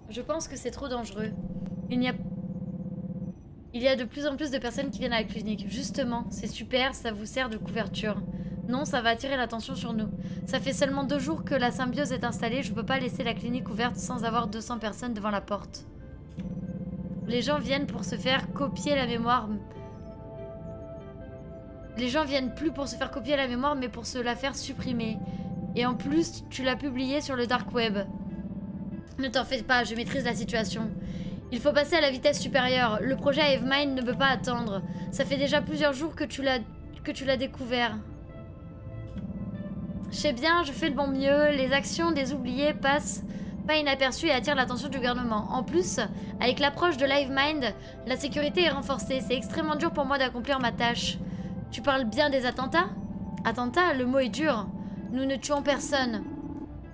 Je pense que c'est trop dangereux. Il y a... Il y a de plus en plus de personnes qui viennent à la clinique. Justement, c'est super, ça vous sert de couverture. Non, ça va attirer l'attention sur nous. Ça fait seulement 2 jours que la symbiose est installée. Je peux pas laisser la clinique ouverte sans avoir 200 personnes devant la porte. Les gens viennent pour se faire copier la mémoire. Les gens viennent plus pour se faire copier la mémoire, mais pour se la faire supprimer. Et en plus, tu l'as publié sur le dark web. Ne t'en fais pas, je maîtrise la situation. Il faut passer à la vitesse supérieure. Le projet Hivemind ne peut pas attendre. Ça fait déjà plusieurs jours que tu l'as découvert. Je sais bien, je fais de mon mieux. Les actions des oubliés passent pas inaperçues et attirent l'attention du gouvernement. En plus, avec l'approche de l'Hivemind, la sécurité est renforcée. C'est extrêmement dur pour moi d'accomplir ma tâche. Tu parles bien des attentats? Attentats, le mot est dur. Nous ne tuons personne.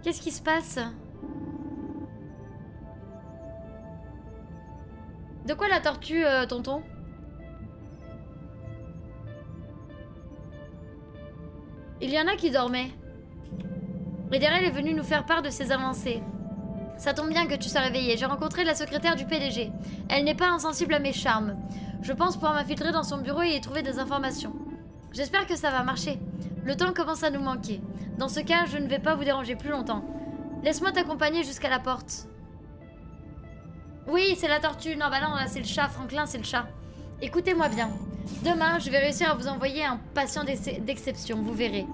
Qu'est-ce qui se passe? De quoi la tortue, tonton? Il y en a qui dormaient. Et Darrell est venu nous faire part de ses avancées. Ça tombe bien que tu sois réveillé. J'ai rencontré la secrétaire du PDG. Elle n'est pas insensible à mes charmes. Je pense pouvoir m'infiltrer dans son bureau et y trouver des informations. J'espère que ça va marcher. Le temps commence à nous manquer. Dans ce cas, je ne vais pas vous déranger plus longtemps. Laisse-moi t'accompagner jusqu'à la porte. Oui, c'est la tortue. Non, bah non, là, c'est le chat. Franklin, c'est le chat. Écoutez-moi bien. Demain, je vais réussir à vous envoyer un patient d'exception. Vous verrez.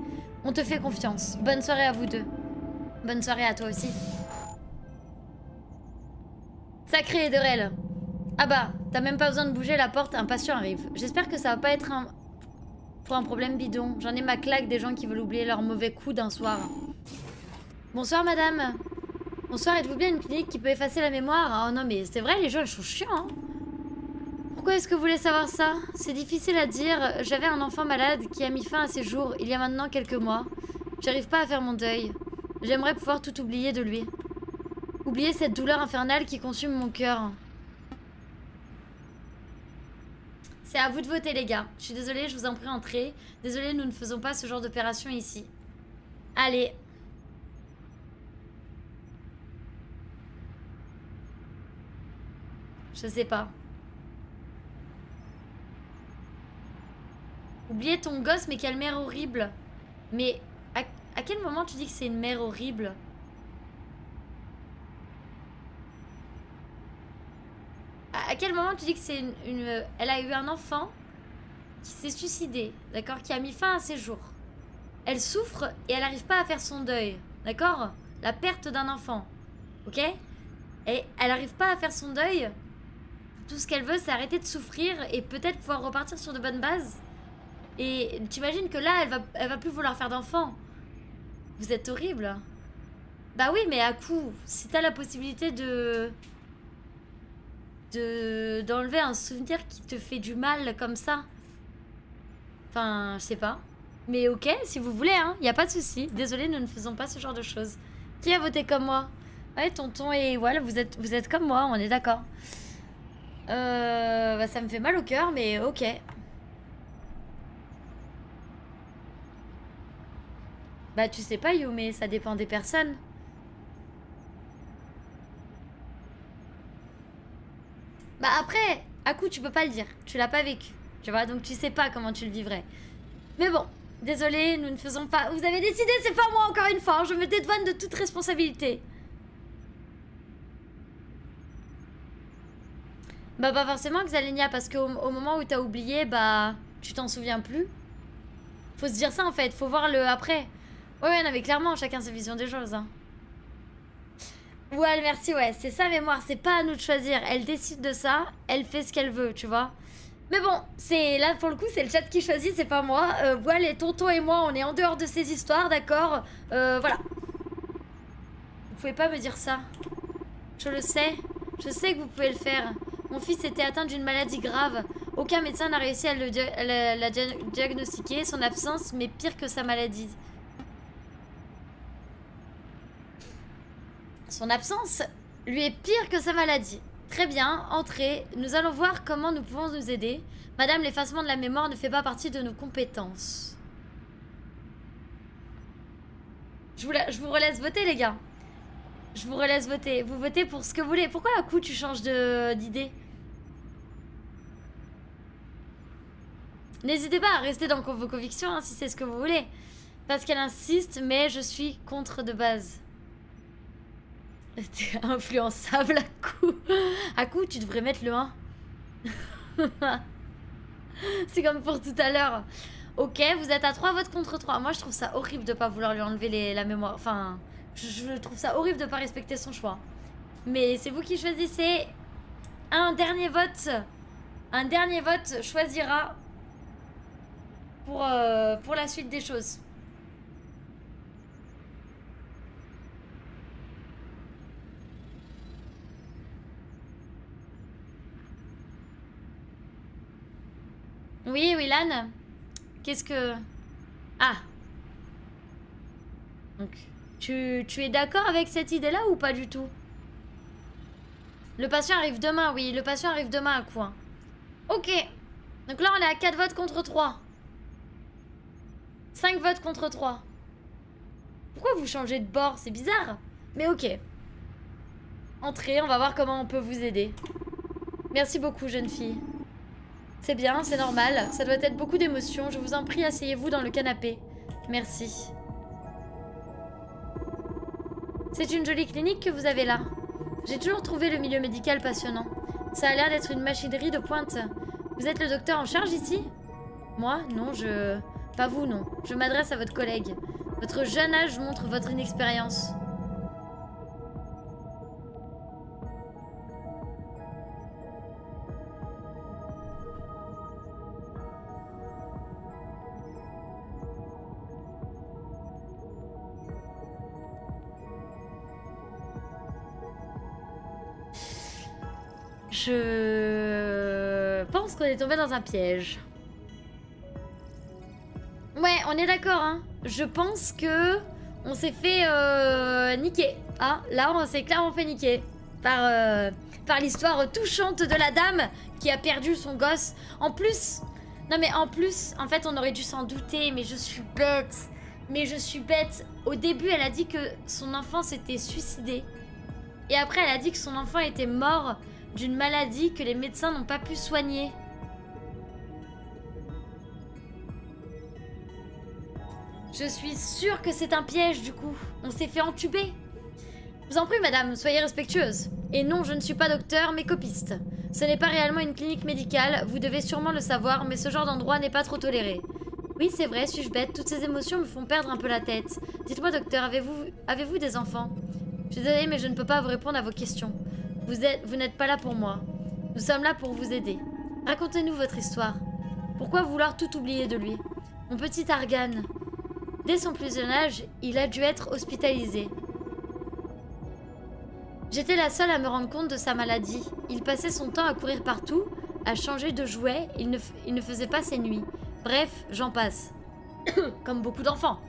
On te fait confiance. Bonne soirée à vous deux. Bonne soirée à toi aussi. Sacré Ederel. Ah bah, t'as même pas besoin de bouger la porte, un patient arrive. J'espère que ça va pas être pour un problème bidon. J'en ai ma claque des gens qui veulent oublier leur mauvais coup d'un soir. Bonsoir madame. Bonsoir, êtes-vous bien une clinique qui peut effacer la mémoire? Oh non mais c'est vrai, les gens ils sont chiants hein. Pourquoi est-ce que vous voulez savoir ça? C'est difficile à dire. J'avais un enfant malade qui a mis fin à ses jours il y a maintenant quelques mois. J'arrive pas à faire mon deuil. J'aimerais pouvoir tout oublier de lui. Oublier cette douleur infernale qui consume mon cœur. C'est à vous de voter les gars. Je suis désolée, je vous en prie entrez. Désolée, nous ne faisons pas ce genre d'opération ici. Allez. Je sais pas. Oublier ton gosse, mais quelle mère horrible. Mais à quel moment tu dis que c'est une mère horrible? À quel moment tu dis que c'est elle a eu un enfant qui s'est suicidé, d'accord? Qui a mis fin à ses jours. Elle souffre et elle n'arrive pas à faire son deuil, d'accord? La perte d'un enfant, ok? Et elle n'arrive pas à faire son deuil. Tout ce qu'elle veut, c'est arrêter de souffrir et peut-être pouvoir repartir sur de bonnes bases. Et t'imagines que là, elle va plus vouloir faire d'enfant. Vous êtes horrible. Bah oui, mais à coup, si t'as la possibilité d'enlever un souvenir qui te fait du mal comme ça. Enfin, je sais pas. Mais ok, si vous voulez, hein, y a pas de souci. Désolée, nous ne faisons pas ce genre de choses. Qui a voté comme moi? Ouais, tonton et voilà, vous êtes comme moi, on est d'accord. Bah, ça me fait mal au cœur, mais ok. Bah, tu sais pas, Yume, ça dépend des personnes. Bah après, à coup, tu peux pas le dire. Tu l'as pas vécu. Tu vois, donc tu sais pas comment tu le vivrais. Mais bon, désolé, nous ne faisons pas... Vous avez décidé, c'est pas moi, encore une fois. Je me dédouane de toute responsabilité. Bah pas forcément, Xalenia, parce qu'au moment où t'as oublié, bah... Tu t'en souviens plus. Faut se dire ça, en fait. Faut voir le après. Ouais, non, mais clairement, chacun sa vision des choses, hein. Ouais, merci, ouais, c'est sa mémoire, c'est pas à nous de choisir. Elle décide de ça, elle fait ce qu'elle veut, tu vois. Mais bon, c'est là pour le coup, c'est le chat qui choisit, c'est pas moi. Voilà, les tontons et moi, on est en dehors de ces histoires, d'accord. Voilà. Vous pouvez pas me dire ça. Je le sais. Je sais que vous pouvez le faire. Mon fils était atteint d'une maladie grave. Aucun médecin n'a réussi à la diagnostiquer. Son absence, mais pire que sa maladie. Son absence lui est pire que sa maladie. Très bien, entrez. Nous allons voir comment nous pouvons nous aider. Madame, l'effacement de la mémoire ne fait pas partie de nos compétences. Je vous relaisse voter, les gars. Je vous relaisse voter. Vous votez pour ce que vous voulez. Pourquoi à coup tu changes d'idée? N'hésitez pas à rester dans vos convictions hein, si c'est ce que vous voulez. Parce qu'elle insiste, mais je suis contre de base. T'es influençable à coup. À coup, tu devrais mettre le 1. C'est comme pour tout à l'heure. Ok, vous êtes à 3 votes contre 3. Moi, je trouve ça horrible de pas vouloir lui enlever la mémoire. Enfin, je trouve ça horrible de pas respecter son choix. Mais c'est vous qui choisissez. Un dernier vote choisira pour la suite des choses. Oui, Willan. Qu'est-ce que... Ah. Donc, tu es d'accord avec cette idée-là ou pas du tout? Le patient arrive demain, oui. Le patient arrive demain à quoi? Ok. Donc là, on est à 4 votes contre 3. 5 votes contre 3. Pourquoi vous changez de bord? C'est bizarre. Mais ok. Entrez, on va voir comment on peut vous aider. Merci beaucoup, jeune fille. C'est bien, c'est normal. Ça doit être beaucoup d'émotions. Je vous en prie, asseyez-vous dans le canapé. Merci. C'est une jolie clinique que vous avez là. J'ai toujours trouvé le milieu médical passionnant. Ça a l'air d'être une machinerie de pointe. Vous êtes le docteur en charge ici? Moi? Non, Pas vous, non. Je m'adresse à votre collègue. Votre jeune âge montre votre inexpérience. Je pense qu'on est tombé dans un piège. Ouais, on est d'accord, hein. Je pense que on s'est fait niquer. Ah, là, on s'est clairement fait niquer par l'histoire touchante de la dame qui a perdu son gosse. En plus, non mais en plus, en fait, on aurait dû s'en douter, mais je suis bête. Mais je suis bête. Au début, elle a dit que son enfant s'était suicidé. Et après, elle a dit que son enfant était mort d'une maladie que les médecins n'ont pas pu soigner. Je suis sûre que c'est un piège du coup. On s'est fait entuber. Je vous en prie madame, soyez respectueuse. Et non, je ne suis pas docteur, mais copiste. Ce n'est pas réellement une clinique médicale, vous devez sûrement le savoir, mais ce genre d'endroit n'est pas trop toléré. Oui, c'est vrai, suis-je bête, toutes ces émotions me font perdre un peu la tête. Dites-moi docteur, avez-vous des enfants? Je suis désolée, mais je ne peux pas vous répondre à vos questions. Vous n'êtes pas là pour moi. Nous sommes là pour vous aider. Racontez-nous votre histoire. Pourquoi vouloir tout oublier de lui? Mon petit Argan. Dès son plus jeune âge, il a dû être hospitalisé. J'étais la seule à me rendre compte de sa maladie. Il passait son temps à courir partout, à changer de jouet, il ne faisait pas ses nuits. Bref, j'en passe. Comme beaucoup d'enfants.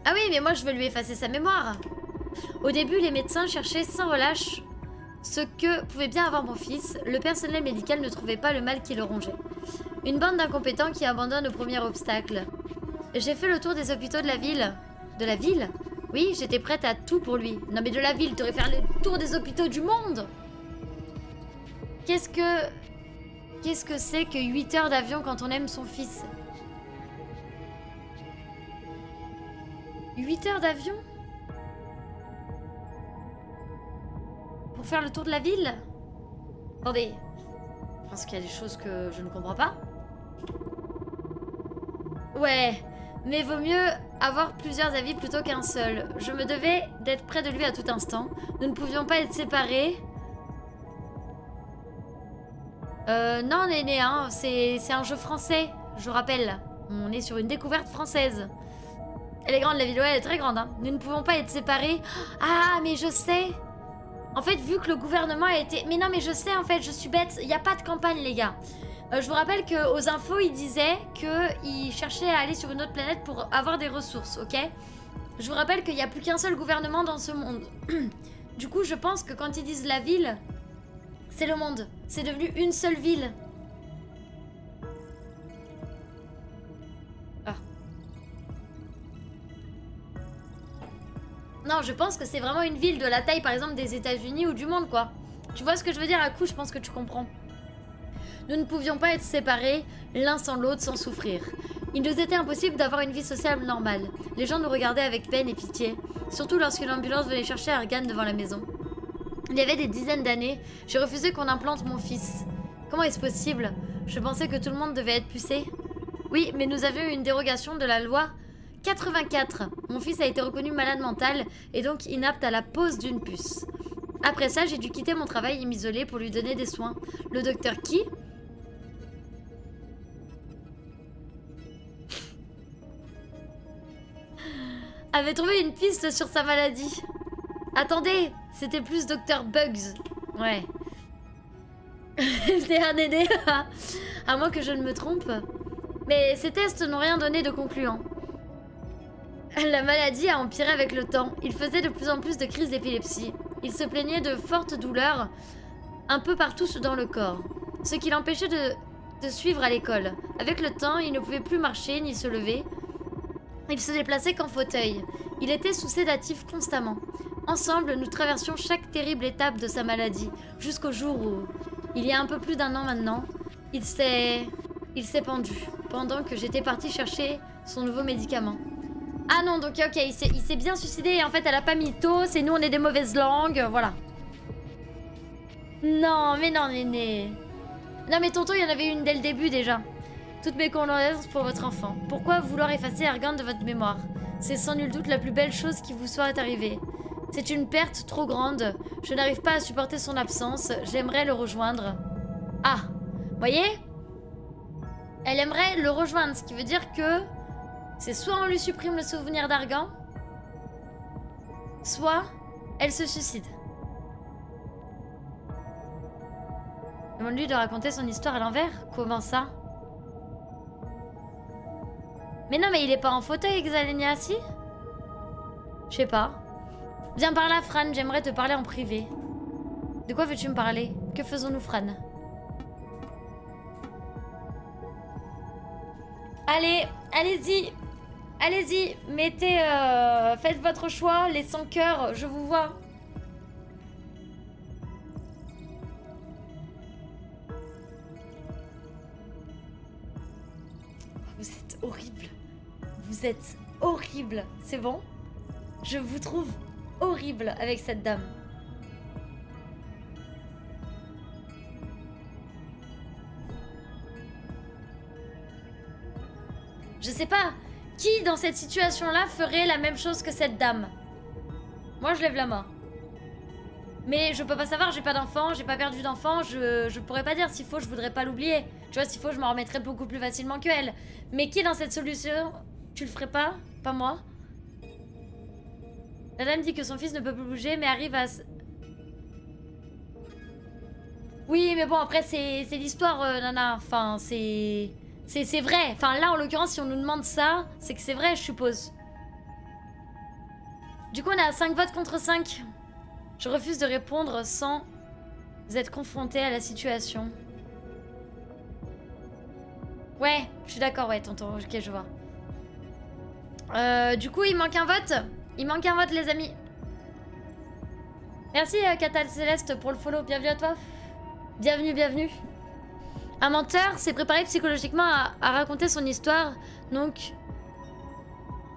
Ah oui, mais moi je veux lui effacer sa mémoire. Au début, les médecins cherchaient sans relâche ce que pouvait bien avoir mon fils. Le personnel médical ne trouvait pas le mal qui le rongeait. Une bande d'incompétents qui abandonnent au premier obstacle. J'ai fait le tour des hôpitaux de la ville. De la ville? Oui, j'étais prête à tout pour lui. Non mais de la ville, t'aurais fait le tour des hôpitaux du monde. Qu'est-ce que c'est que 8 heures d'avion quand on aime son fils? 8 heures d'avion? Pour faire le tour de la ville? Attendez. Je pense qu'il y a des choses que je ne comprends pas. Ouais, mais vaut mieux avoir plusieurs avis plutôt qu'un seul. Je me devais d'être près de lui à tout instant. Nous ne pouvions pas être séparés. Non, Néné, hein, c'est un jeu français, je rappelle. On est sur une découverte française. Elle est grande, la ville, ouais, elle est très grande. Hein. Nous ne pouvons pas être séparés. Ah, mais je sais. En fait, vu que le gouvernement a été... Mais non, mais je sais, en fait, je suis bête. Il n'y a pas de campagne, les gars. Je vous rappelle qu'aux infos, ils disaient qu'ils cherchaient à aller sur une autre planète pour avoir des ressources, ok? Je vous rappelle qu'il n'y a plus qu'un seul gouvernement dans ce monde. Du coup, je pense que quand ils disent la ville, c'est le monde. C'est devenu une seule ville. Non, je pense que c'est vraiment une ville de la taille, par exemple, des États-Unis ou du monde, quoi. Tu vois ce que je veux dire? À coup, je pense que tu comprends. Nous ne pouvions pas être séparés l'un sans l'autre sans souffrir. Il nous était impossible d'avoir une vie sociale normale. Les gens nous regardaient avec peine et pitié, surtout lorsqu'une ambulance venait chercher Argan devant la maison. Il y avait des dizaines d'années, j'ai refusé qu'on implante mon fils. Comment est-ce possible? Je pensais que tout le monde devait être pucé. Oui, mais nous avions eu une dérogation de la loi 84. Mon fils a été reconnu malade mental et donc inapte à la pose d'une puce. Après ça, j'ai dû quitter mon travail et m'isoler pour lui donner des soins. Le docteur qui avait trouvé une piste sur sa maladie. Attendez, c'était plus Docteur Bugs. Ouais. C'est un aîné, à moins que je ne me trompe. Mais ces tests n'ont rien donné de concluant. La maladie a empiré avec le temps. Il faisait de plus en plus de crises d'épilepsie. Il se plaignait de fortes douleurs un peu partout dans le corps, ce qui l'empêchait de suivre à l'école. Avec le temps, il ne pouvait plus marcher ni se lever. Il se déplaçait qu'en fauteuil. Il était sous sédatif constamment. Ensemble, nous traversions chaque terrible étape de sa maladie, jusqu'au jour où, il y a un peu plus d'1 an maintenant, il s'est pendu, pendant que j'étais partie chercher son nouveau médicament. Ah non, donc ok, il s'est bien suicidé et en fait elle a pas mis le taux, c'est nous on est des mauvaises langues, voilà. Non, mais non, Néné. Non mais tonton, il y en avait une dès le début déjà. Toutes mes condoléances pour votre enfant. Pourquoi vouloir effacer Argan de votre mémoire? C'est sans nul doute la plus belle chose qui vous soit arrivée. C'est une perte trop grande. Je n'arrive pas à supporter son absence. J'aimerais le rejoindre. Ah, voyez? Elle aimerait le rejoindre, ce qui veut dire que c'est soit on lui supprime le souvenir d'Argan, soit elle se suicide. Demande-lui de raconter son histoire à l'envers. Comment ça? Mais non, mais il est pas en fauteuil, Xalenia, si? Je sais pas. Viens par là, Fran, j'aimerais te parler en privé. De quoi veux-tu me parler? Que faisons-nous, Fran? Allez, allez-y. Allez-y, mettez... faites votre choix, les 100 cœurs, je vous vois. Vous êtes horrible. Vous êtes horrible. C'est bon? Je vous trouve horrible avec cette dame. Je sais pas, qui dans cette situation-là ferait la même chose que cette dame? Moi, je lève la main. Mais je peux pas savoir, j'ai pas d'enfant, j'ai pas perdu d'enfant, je pourrais pas dire. S'il faut, je voudrais pas l'oublier. Tu vois, s'il faut, je m'en remettrais beaucoup plus facilement qu'elle. Mais qui dans cette solution, tu le ferais pas? Pas moi. La dame dit que son fils ne peut plus bouger, mais arrive à... Oui, mais bon, après, c'est l'histoire, Nana. Enfin, c'est vrai. Enfin, là, en l'occurrence, si on nous demande ça, c'est que c'est vrai, je suppose. Du coup, on est à 5 votes contre 5. Je refuse de répondre sans être confronté à la situation. Ouais, je suis d'accord, ouais, tonton. Ok, je vois. Du coup, il manque un vote. Il manque un vote, les amis. Merci, Catal Céleste, pour le follow. Bienvenue à toi. Bienvenue, bienvenue. Un menteur s'est préparé psychologiquement à raconter son histoire, donc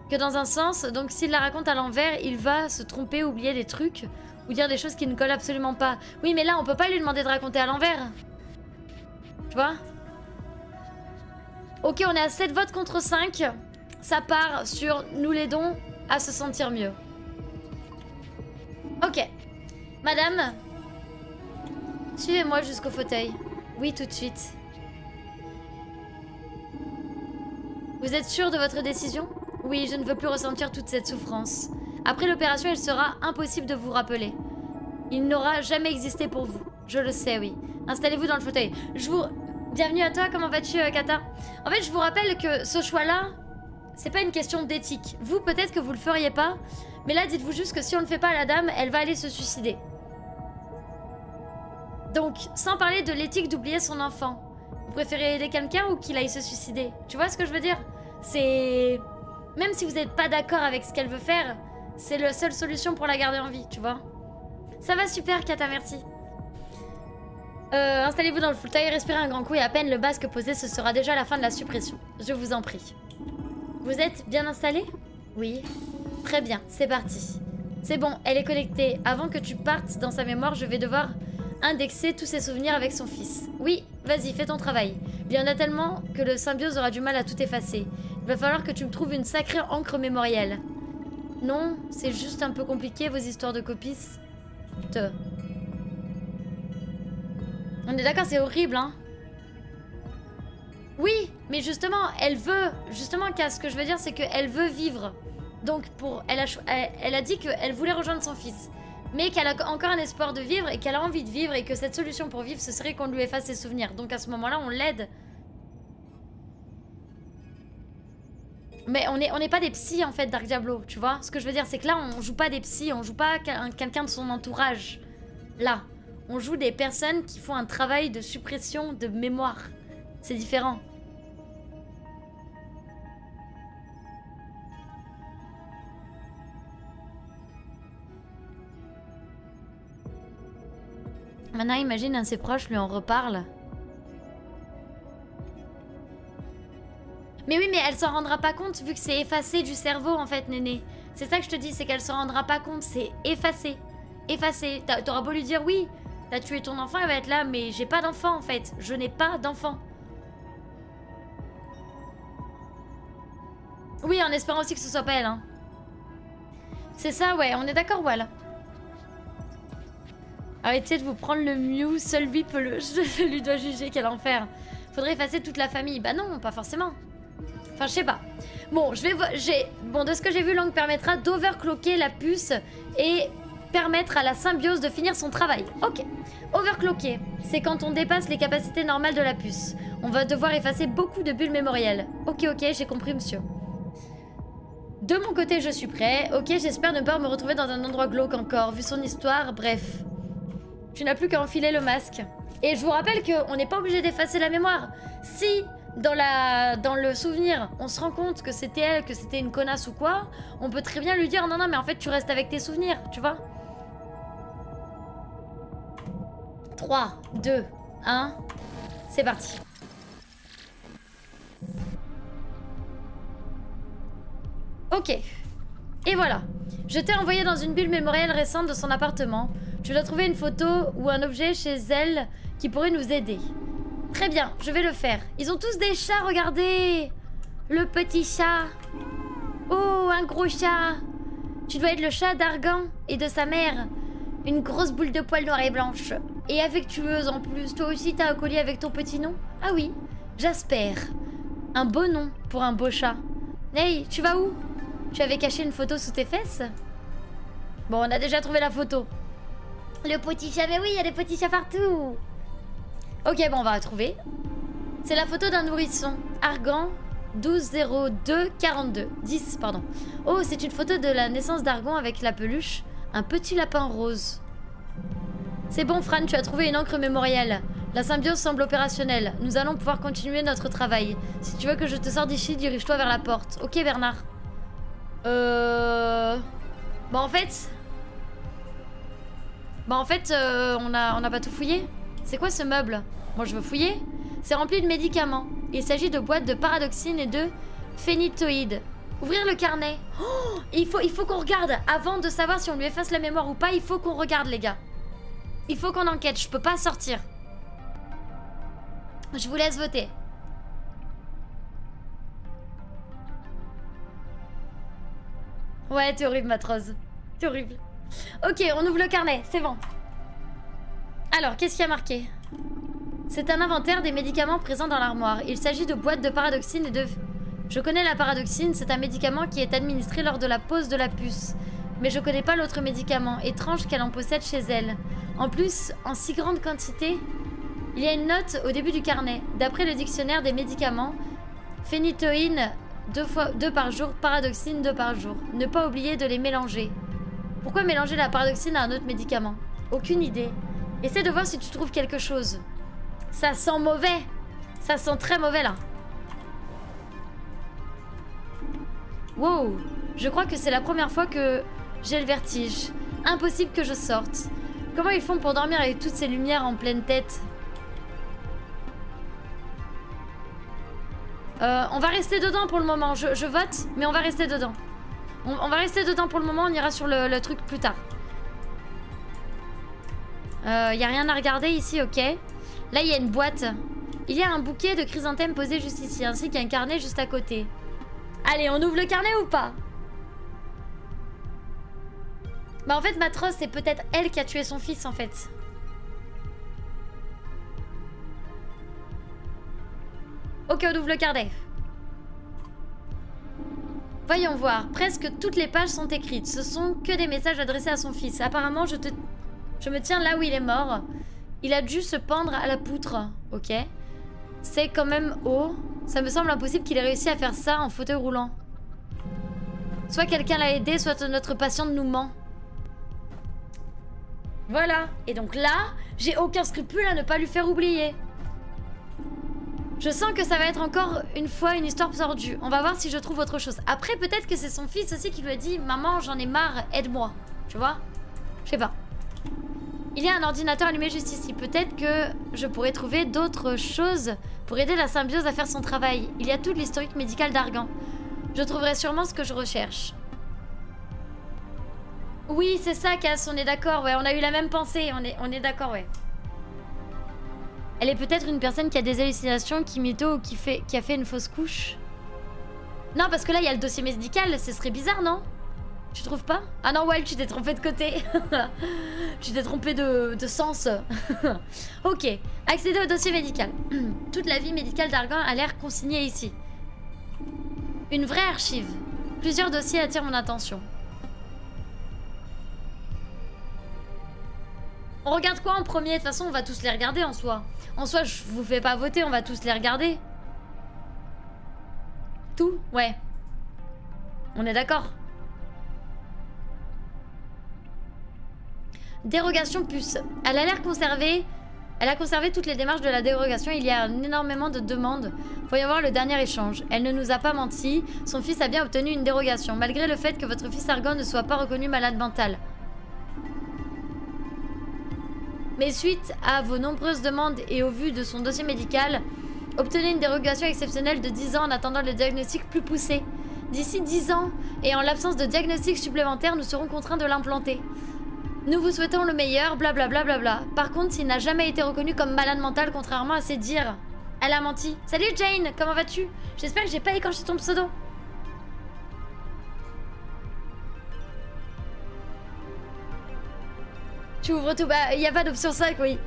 que dans un sens, donc s'il la raconte à l'envers, il va se tromper, oublier des trucs ou dire des choses qui ne collent absolument pas. Oui, mais là, on peut pas lui demander de raconter à l'envers. Tu vois? Ok, on est à 7 votes contre 5. Ça part sur nous l'aidons à se sentir mieux. Ok. Madame, suivez-moi jusqu'au fauteuil. Oui, tout de suite. Vous êtes sûr de votre décision? Oui, je ne veux plus ressentir toute cette souffrance. Après l'opération, il sera impossible de vous rappeler. Il n'aura jamais existé pour vous. Je le sais, oui. Installez-vous dans le fauteuil. Bienvenue à toi, comment vas-tu, Kata? En fait, je vous rappelle que ce choix-là, c'est pas une question d'éthique. Vous, peut-être que vous le feriez pas, mais là, dites-vous juste que si on ne le fait pas à la dame, elle va aller se suicider. Donc, sans parler de l'éthique d'oublier son enfant, vous préférez aider quelqu'un ou qu'il aille se suicider? Tu vois ce que je veux dire? C'est... Même si vous n'êtes pas d'accord avec ce qu'elle veut faire, C'est la seule solution pour la garder en vie, tu vois. Ça va super, Kata, merci. Installez-vous dans le fauteuil, respirez un grand coup et à peine le masque posé, ce sera déjà la fin de la suppression. Je vous en prie. Vous êtes bien installé? Oui. Très bien, c'est parti. C'est bon, elle est connectée. Avant que tu partes dans sa mémoire, je vais devoir indexer tous ses souvenirs avec son fils. Oui, vas-y, fais ton travail. Il y en a tellement que le symbiose aura du mal à tout effacer. Il va falloir que tu me trouves une sacrée encre mémorielle. Non, c'est juste un peu compliqué, vos histoires de copies. On est d'accord, c'est horrible, hein. Oui, mais justement, elle veut... Justement, ce que je veux dire, c'est qu'elle veut vivre. Donc, elle a dit qu'elle voulait rejoindre son fils. Mais qu'elle a encore un espoir de vivre et qu'elle a envie de vivre et que cette solution pour vivre, ce serait qu'on lui efface ses souvenirs. Donc, à ce moment-là, on l'aide. Mais on n'est pas des psys, en fait, Dark Diablo, tu vois. Ce que je veux dire, c'est que là, on joue pas des psys, on joue pas quelqu'un de son entourage. Là, on joue des personnes qui font un travail de suppression de mémoire. C'est différent. Maintenant, imagine un de ses proches lui en reparle. Mais oui, mais elle s'en rendra pas compte vu que c'est effacé du cerveau en fait, Néné. C'est ça que je te dis, c'est qu'elle s'en rendra pas compte, c'est effacé. Effacé. T'auras beau lui dire oui, t'as tué ton enfant, elle va être là, mais j'ai pas d'enfant en fait. Je n'ai pas d'enfant. Oui, en espérant aussi que ce soit pas elle, hein. C'est ça, ouais, on est d'accord, voilà. Arrêtez de vous prendre le Mew, seul lui peut le... Je lui dois juger, quel enfer. Faudrait effacer toute la famille. Bah non, pas forcément. Enfin, je sais pas. Bon, bon, de ce que j'ai vu, Lang permettra d'overclocker la puce et permettre à la symbiose de finir son travail. Ok. Overclocker, c'est quand on dépasse les capacités normales de la puce. On va devoir effacer beaucoup de bulles mémorielles. Ok, j'ai compris, monsieur. De mon côté, je suis prêt. Ok, j'espère ne pas me retrouver dans un endroit glauque encore. Vu son histoire, bref. Tu n'as plus qu'à enfiler le masque. Et je vous rappelle qu'on n'est pas obligé d'effacer la mémoire. Si, dans le souvenir, on se rend compte que c'était elle, que c'était une connasse ou quoi, on peut très bien lui dire non, mais en fait, tu restes avec tes souvenirs, tu vois. 3, 2, 1, c'est parti. Ok. Et voilà. Je t'ai envoyé dans une bulle mémorielle récente de son appartement. Tu dois trouver une photo ou un objet chez elle qui pourrait nous aider. Très bien, je vais le faire. Ils ont tous des chats, regardez. Le petit chat. Oh, un gros chat. Tu dois être le chat d'Argan et de sa mère. Une grosse boule de poils noire et blanche. Et affectueuse en plus. Toi aussi, t'as un collier avec ton petit nom? Ah oui, Jasper. Un beau nom pour un beau chat. Hey, tu vas où? Tu avais caché une photo sous tes fesses? Bon, on a déjà trouvé la photo. Le petit chat, mais oui, il y a des petits chats partout. Ok, bon, on va la trouver. C'est la photo d'un nourrisson. Argan 120242. 10, pardon. Oh, c'est une photo de la naissance d'Argan avec la peluche. Un petit lapin rose. C'est bon, Fran, tu as trouvé une encre mémorielle. La symbiose semble opérationnelle. Nous allons pouvoir continuer notre travail. Si tu veux que je te sorte d'ici, dirige-toi vers la porte. Ok, Bernard. Bon, en fait... on n'a pas tout fouillé. C'est quoi ce meuble? Moi, je veux fouiller. C'est rempli de médicaments. Il s'agit de boîtes de paradoxine et de phénitoïdes. Ouvrir le carnet. Oh, il faut qu'on regarde. Avant de savoir si on lui efface la mémoire ou pas, il faut qu'on regarde, les gars. Il faut qu'on enquête. Je peux pas sortir. Je vous laisse voter. Ouais, t'es horrible, Matrose. T'es horrible. Ok, on ouvre le carnet. C'est bon. Alors, qu'est-ce qu'il y a marqué? C'est un inventaire des médicaments présents dans l'armoire. Il s'agit de boîtes de paradoxine et de... Je connais la paradoxine, c'est un médicament qui est administré lors de la pose de la puce. Mais je connais pas l'autre médicament. Étrange qu'elle en possède chez elle. En plus, en si grande quantité... Il y a une note au début du carnet. D'après le dictionnaire des médicaments, phénitoïne 2 par jour, paradoxine 2 par jour. Ne pas oublier de les mélanger. Pourquoi mélanger la paradoxine à un autre médicament? Aucune idée. Essaie de voir si tu trouves quelque chose. Ça sent mauvais. Ça sent très mauvais là. Wow. Je crois que c'est la première fois que J'ai le vertige. Impossible que je sorte. Comment ils font pour dormir avec toutes ces lumières en pleine tête? On va rester dedans pour le moment. Je vote, mais on va rester dedans. On va rester dedans pour le moment. On ira sur le truc plus tard. Y a rien à regarder ici, ok. Là, il y a une boîte. Il y a un bouquet de chrysanthèmes posé juste ici, ainsi qu'un carnet juste à côté. Allez, on ouvre le carnet ou pas? Bah en fait, Matros, c'est peut-être elle qui a tué son fils, en fait. Ok, on ouvre le carnet. Voyons voir. Presque toutes les pages sont écrites. Ce sont que des messages adressés à son fils. Apparemment, je me tiens là où il est mort. Il a dû se pendre à la poutre. Ok. C'est quand même haut. Ça me semble impossible qu'il ait réussi à faire ça en fauteuil roulant. Soit quelqu'un l'a aidé, soit notre patiente nous ment. Voilà. Et donc là, j'ai aucun scrupule à ne pas lui faire oublier. Je sens que ça va être encore une fois une histoire tordue. On va voir si je trouve autre chose. Après, peut-être que c'est son fils aussi qui lui a dit « Maman, j'en ai marre, aide-moi. » Tu vois? Je sais pas. Il y a un ordinateur allumé juste ici. Peut-être que je pourrais trouver d'autres choses pour aider la symbiose à faire son travail. Il y a tout l'historique médical d'Argan. Je trouverai sûrement ce que je recherche. Oui, c'est ça, Cass, on est d'accord, ouais. On a eu la même pensée, on est d'accord, ouais. Elle est peut-être une personne qui a des hallucinations, qui mytho ou qui a fait une fausse couche. Non, parce que là, il y a le dossier médical. Ce serait bizarre, non? Tu trouves pas? Ah non, Wild, tu t'es trompé de côté. Tu t'es trompé de sens. Ok. Accéder au dossier médical. Toute la vie médicale d'Argan a l'air consignée ici. Une vraie archive. Plusieurs dossiers attirent mon attention. On regarde quoi en premier? De toute façon, on va tous les regarder en soi. En soi, je vous fais pas voter, on va tous les regarder. Tout? Ouais. On est d'accord. Dérogation puce. Elle a l'air conservée. Elle a conservé toutes les démarches de la dérogation. Il y a énormément de demandes. Voyons voir le dernier échange. Elle ne nous a pas menti. Son fils a bien obtenu une dérogation, malgré le fait que votre fils Argan ne soit pas reconnu malade mental. Mais suite à vos nombreuses demandes et au vu de son dossier médical, obtenez une dérogation exceptionnelle de 10 ans en attendant le diagnostic plus poussé. D'ici 10 ans, et en l'absence de diagnostic supplémentaire, nous serons contraints de l'implanter. Nous vous souhaitons le meilleur, blablabla. Bla bla bla. Par contre, il n'a jamais été reconnu comme malade mental, contrairement à ses dires. Elle a menti. Salut Jane, comment vas-tu? J'espère que j'ai pas écorché ton pseudo. Tu ouvres tout. Bah, il n'y a pas d'option 5, oui.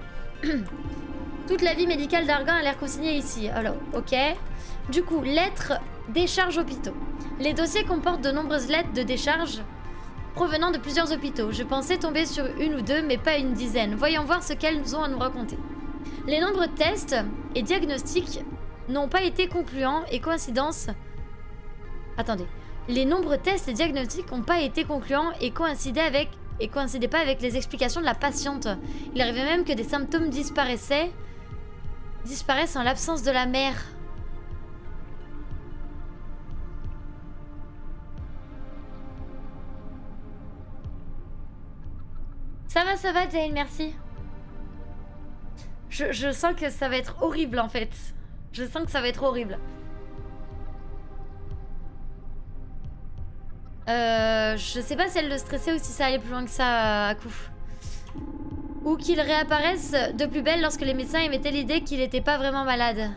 Toute la vie médicale d'Argan a l'air consignée ici. Alors, ok. Du coup, lettres, décharge hôpitaux. Les dossiers comportent de nombreuses lettres de décharge provenant de plusieurs hôpitaux. Je pensais tomber sur une ou deux, mais pas une dizaine. Voyons voir ce qu'elles ont à nous raconter. Les nombreux tests et diagnostics n'ont pas été concluants et coïncidence... Attendez. Les nombreux tests et diagnostics n'ont pas été concluants et coïncidaient pas avec les explications de la patiente. Il arrivait même que des symptômes disparaissent en l'absence de la mère. Ça va Jane, merci. Je sens que ça va être horrible en fait. Je sens que ça va être horrible. Je sais pas si elle le stressait ou si ça allait plus loin que ça à coup. Ou qu'il réapparaisse de plus belle lorsque les médecins émettaient l'idée qu'il n'était pas vraiment malade.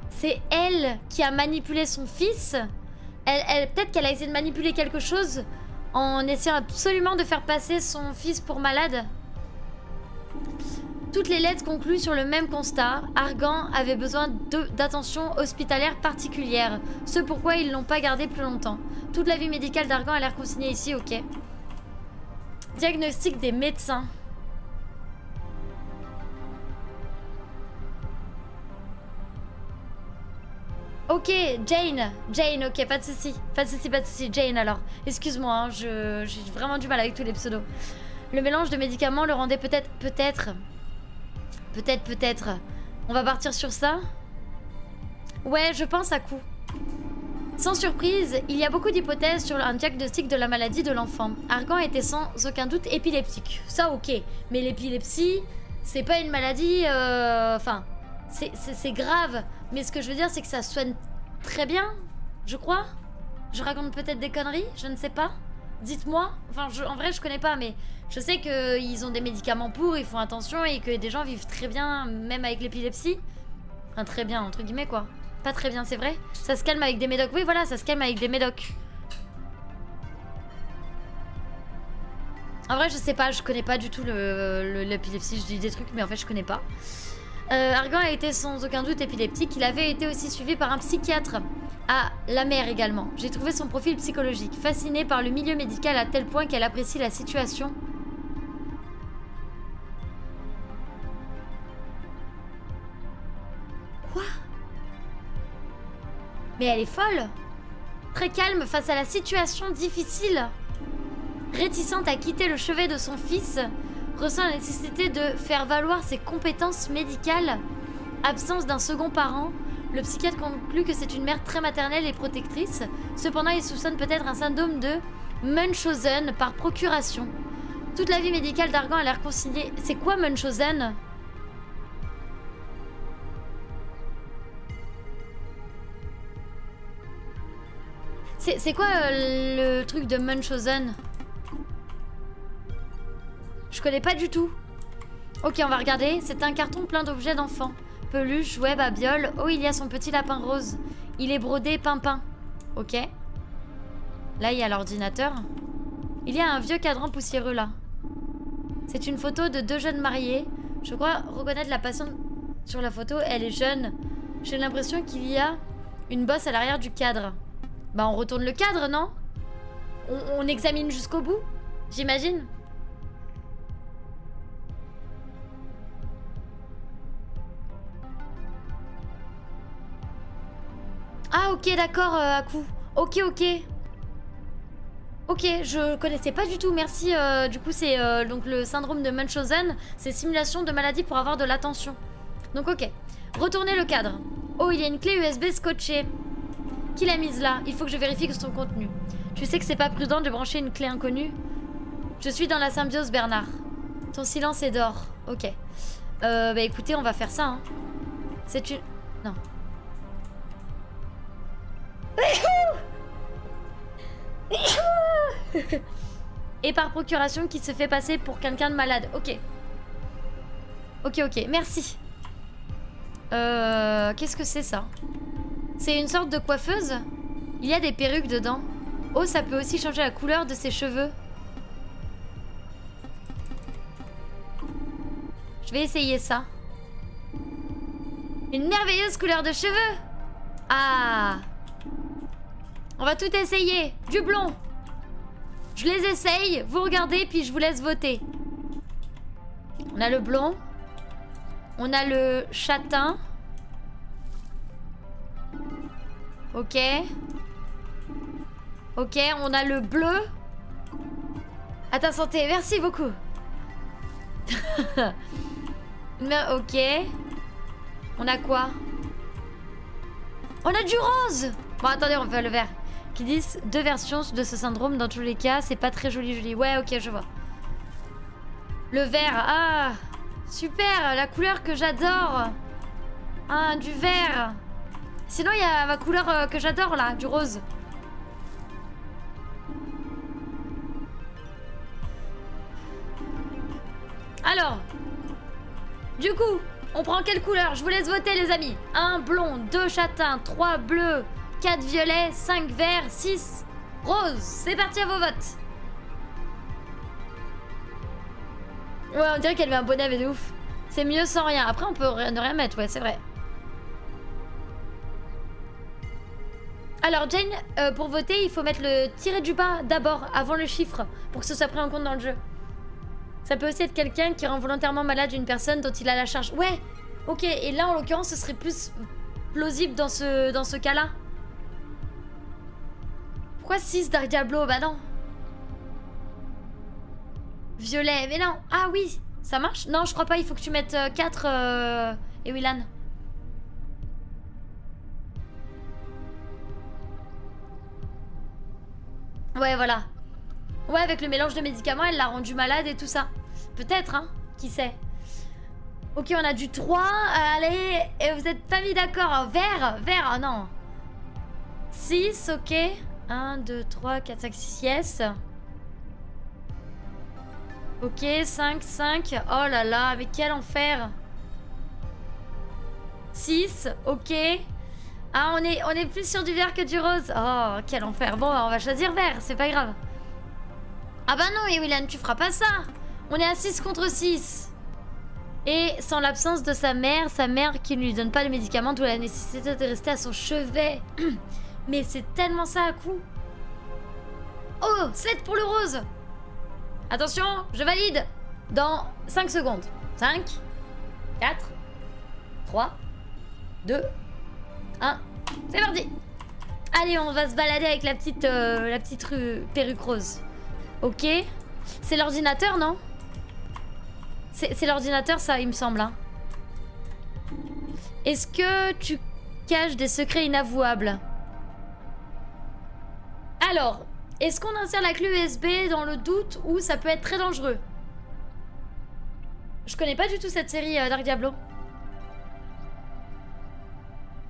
C'est elle qui a manipulé son fils. Peut-être qu'elle a essayé de manipuler quelque chose en essayant absolument de faire passer son fils pour malade. Toutes les lettres concluent sur le même constat. Argan avait besoin d'attention hospitalière particulière. Ce pourquoi ils l'ont pas gardé plus longtemps. Toute la vie médicale d'Argan a l'air consignée ici, ok. Diagnostic des médecins. Ok, Jane, ok, pas de soucis. Pas de soucis, Jane alors. Excuse-moi, hein, j'ai vraiment du mal avec tous les pseudos. Le mélange de médicaments le rendait peut-être. On va partir sur ça. Ouais, je pense à coup. Sans surprise, il y a beaucoup d'hypothèses sur un diagnostic de la maladie de l'enfant. Argan était sans aucun doute épileptique. Ça, ok. Mais l'épilepsie, c'est pas une maladie... Enfin, c'est grave. Mais ce que je veux dire, c'est que ça soigne très bien, je crois. Je raconte peut-être des conneries, je ne sais pas. Dites-moi. Enfin, en vrai, je connais pas, mais je sais qu'ils ont des médicaments pour, ils font attention et que des gens vivent très bien, même avec l'épilepsie. Enfin, très bien, entre guillemets, quoi. Pas très bien, c'est vrai. Ça se calme avec des médocs. Oui, voilà, ça se calme avec des médocs. En vrai, je sais pas, je connais pas du tout l'épilepsie. Je dis des trucs, mais en fait, je connais pas. Argan a été sans aucun doute épileptique. Il avait été aussi suivi par un psychiatre. Ah, la mère également. J'ai trouvé son profil psychologique. Fascinée par le milieu médical à tel point qu'elle apprécie la situation. Quoi ? Mais elle est folle. Très calme face à la situation difficile. Réticente à quitter le chevet de son fils, ressent la nécessité de faire valoir ses compétences médicales. Absence d'un second parent, le psychiatre conclut que c'est une mère très maternelle et protectrice. Cependant, il soupçonne peut-être un syndrome de Munchausen par procuration. Toute la vie médicale d'Argan a l'air conciliée. C'est quoi Munchausen ? C'est quoi le truc de Munchausen? Je connais pas du tout. Ok, on va regarder. C'est un carton plein d'objets d'enfants. Peluche, jouets, babioles. Oh, il y a son petit lapin rose. Il est brodé pimpin. Ok. Là, il y a l'ordinateur. Il y a un vieux cadran poussiéreux là. C'est une photo de deux jeunes mariés. Je crois reconnaître la patiente sur la photo. Elle est jeune. J'ai l'impression qu'il y a une bosse à l'arrière du cadre. Bah, on retourne le cadre, non? On examine jusqu'au bout, j'imagine. Ah, ok, d'accord, Aku. Ok, ok. Ok, je connaissais pas du tout, merci. Du coup, c'est donc le syndrome de Munchausen. C'est simulation de maladie pour avoir de l'attention. Donc, ok. Retournez le cadre. Oh, il y a une clé USB scotchée. Qui l'a mise là? Il faut que je vérifie son contenu. Tu sais que c'est pas prudent de brancher une clé inconnue? Je suis dans la symbiose, Bernard. Ton silence est d'or. Ok. Bah écoutez, on va faire ça. Hein. C'est une... Non. Et par procuration qui se fait passer pour quelqu'un de malade. Ok. Ok, ok. Merci. Qu'est-ce que c'est ça? C'est une sorte de coiffeuse? Il y a des perruques dedans. Oh, ça peut aussi changer la couleur de ses cheveux. Je vais essayer ça. Une merveilleuse couleur de cheveux. Ah. On va tout essayer. Du blond. Je les essaye, vous regardez, puis je vous laisse voter. On a le blond. On a le châtain. Ok. Ok, on a le bleu. À ta santé, merci beaucoup. Ok. On a quoi? On a du rose. Bon, attendez, on va faire le vert. Qui disent deux versions de ce syndrome. Dans tous les cas, c'est pas très joli. Ouais, ok, je vois. Le vert, ah. Super, la couleur que j'adore. Ah, du vert. Sinon, il y a ma couleur que j'adore, là, du rose. Alors, du coup, on prend quelle couleur? Je vous laisse voter, les amis. 1 blond, 2 châtain, 3 bleu, 4 violet, 5 vert, 6 rose. C'est parti à vos votes. Ouais, on dirait qu'elle met un bonnet mais de ouf. C'est mieux sans rien. Après, on peut ne rien mettre, ouais, c'est vrai. Alors, Jane, pour voter, il faut mettre le tiré du bas d'abord, avant le chiffre, pour que ce soit pris en compte dans le jeu. Ça peut aussi être quelqu'un qui rend volontairement malade une personne dont il a la charge. Ouais, ok, et là, en l'occurrence, ce serait plus plausible dans ce cas-là. Pourquoi 6 Dark Diablo? Bah non. Violet, mais non. Ah oui, ça marche? Non, je crois pas, il faut que tu mettes 4 et Willan. Ouais, voilà. Ouais, avec le mélange de médicaments, elle l'a rendu malade et tout ça. Peut-être, hein. Qui sait. Ok, on a du 3. Allez, et vous êtes pas mis d'accord. Vert, vert, oh non. 6, ok. 1, 2, 3, 4, 5, 6, yes. Ok, 5, 5. Oh là là, mais quel enfer. 6, ok. Ah, on est plus sur du vert que du rose. Oh, quel enfer. Bon, on va choisir vert, c'est pas grave. Ah bah non, William, tu feras pas ça. On est à 6 contre 6. Et sans l'absence de sa mère qui ne lui donne pas le médicament, d'où la nécessité de rester à son chevet. Mais c'est tellement ça à coup. Oh, 7 pour le rose. Attention, je valide. Dans 5 secondes. 5, 4, 3, 2, 1. C'est parti. Allez, on va se balader avec la petite perruque rose. Ok. C'est l'ordinateur, non? C'est l'ordinateur, ça, il me semble. Hein. Est-ce que tu caches des secrets inavouables? Alors, est-ce qu'on insère la clé USB dans le doute ou ça peut être très dangereux? Je connais pas du tout cette série Dark Diablo.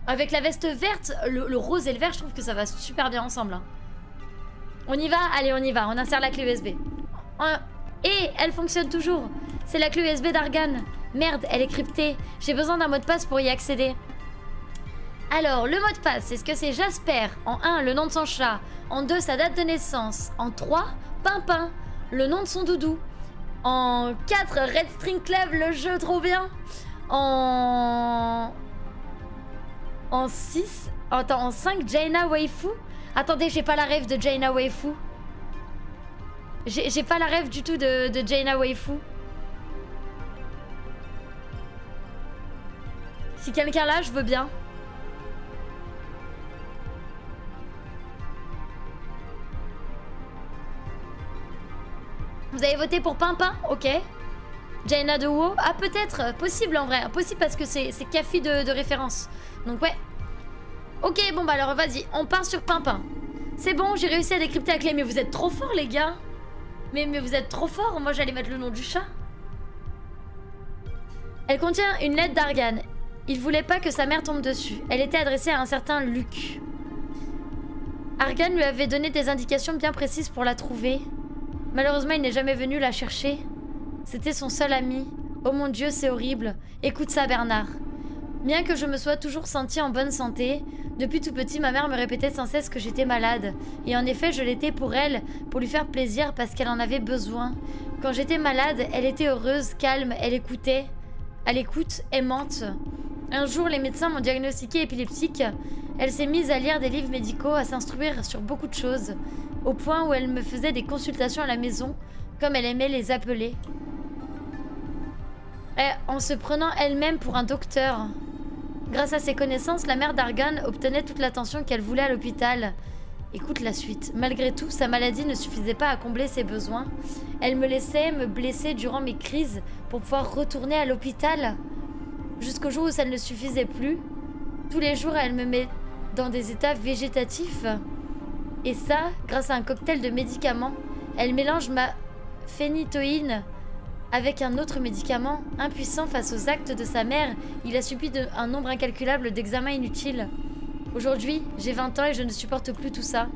Avec la veste verte, le rose et le vert, je trouve que ça va super bien ensemble. Hein. On y va? Allez, on y va. On insère la clé USB. Et elle fonctionne toujours. C'est la clé USB d'Argan. Merde, elle est cryptée. J'ai besoin d'un mot de passe pour y accéder. Alors, le mot de passe, est-ce que c'est Jasper? En 1, le nom de son chat. En 2, sa date de naissance. En 3, Pimpin, le nom de son doudou. En 4, Red String Club, le jeu, trop bien. En 6... Attends, en 5, Jaina Waifu. Attendez, j'ai pas la rêve de Jaina Waifu. J'ai pas la rêve du tout de Jaina Waifu. Si quelqu'un l'a, je veux bien. Vous avez voté pour Pimpin? Ok. Jaina de Wo? Ah, peut-être. Possible en vrai. Possible parce que c'est Kafi de référence. Donc ouais. Ok, bon bah alors vas-y. On part sur Pimpin. C'est bon, j'ai réussi à décrypter la clé. Mais vous êtes trop forts, les gars. Mais vous êtes trop forts. Moi, j'allais mettre le nom du chat. Elle contient une lettre d'Argan. Il voulait pas que sa mère tombe dessus. Elle était adressée à un certain Luc. Argan lui avait donné des indications bien précises pour la trouver. Malheureusement, il n'est jamais venu la chercher. C'était son seul ami. Oh mon Dieu, c'est horrible. Écoute ça, Bernard. Bien que je me sois toujours sentie en bonne santé, depuis tout petit, ma mère me répétait sans cesse que j'étais malade. Et en effet, je l'étais pour elle, pour lui faire plaisir parce qu'elle en avait besoin. Quand j'étais malade, elle était heureuse, calme, elle écoutait. À l'écoute, aimante. Un jour, les médecins m'ont diagnostiquée épileptique. Elle s'est mise à lire des livres médicaux, à s'instruire sur beaucoup de choses, au point où elle me faisait des consultations à la maison, comme elle aimait les appeler. Et en se prenant elle-même pour un docteur. Grâce à ses connaissances, la mère d'Argan obtenait toute l'attention qu'elle voulait à l'hôpital. Écoute la suite. Malgré tout, sa maladie ne suffisait pas à combler ses besoins. Elle me laissait me blesser durant mes crises pour pouvoir retourner à l'hôpital. Jusqu'au jour où ça ne suffisait plus. Tous les jours, elle me met dans des états végétatifs. Et ça, grâce à un cocktail de médicaments. Elle mélange ma phénitoïne avec un autre médicament. Impuissant face aux actes de sa mère, il a subi un nombre incalculable d'examens inutiles. Aujourd'hui, j'ai 20 ans et je ne supporte plus tout ça.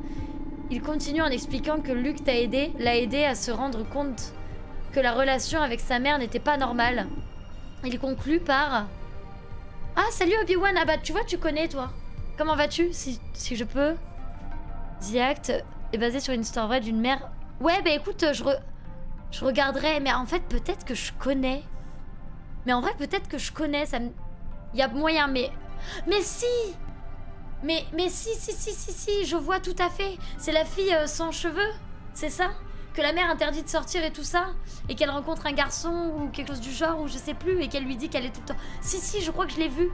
Il continue en expliquant que Luc l'a aidé à se rendre compte que la relation avec sa mère n'était pas normale. Il conclut par... Ah, salut Obi-Wan. Ah bah, tu vois, tu connais, toi. Comment vas-tu, si je peux? The Act est basé sur une histoire vraie d'une mère... Ouais, bah écoute, je regarderai. Mais en fait, peut-être que je connais. Mais en vrai, peut-être que je connais. Ça me... Il y a moyen, mais... Mais si! Mais si, je vois tout à fait. C'est la fille sans cheveux, c'est ça? Que la mère interdit de sortir et tout ça? Et qu'elle rencontre un garçon ou quelque chose du genre, ou je sais plus, et qu'elle lui dit qu'elle est tout le temps... Si, je crois que je l'ai vue.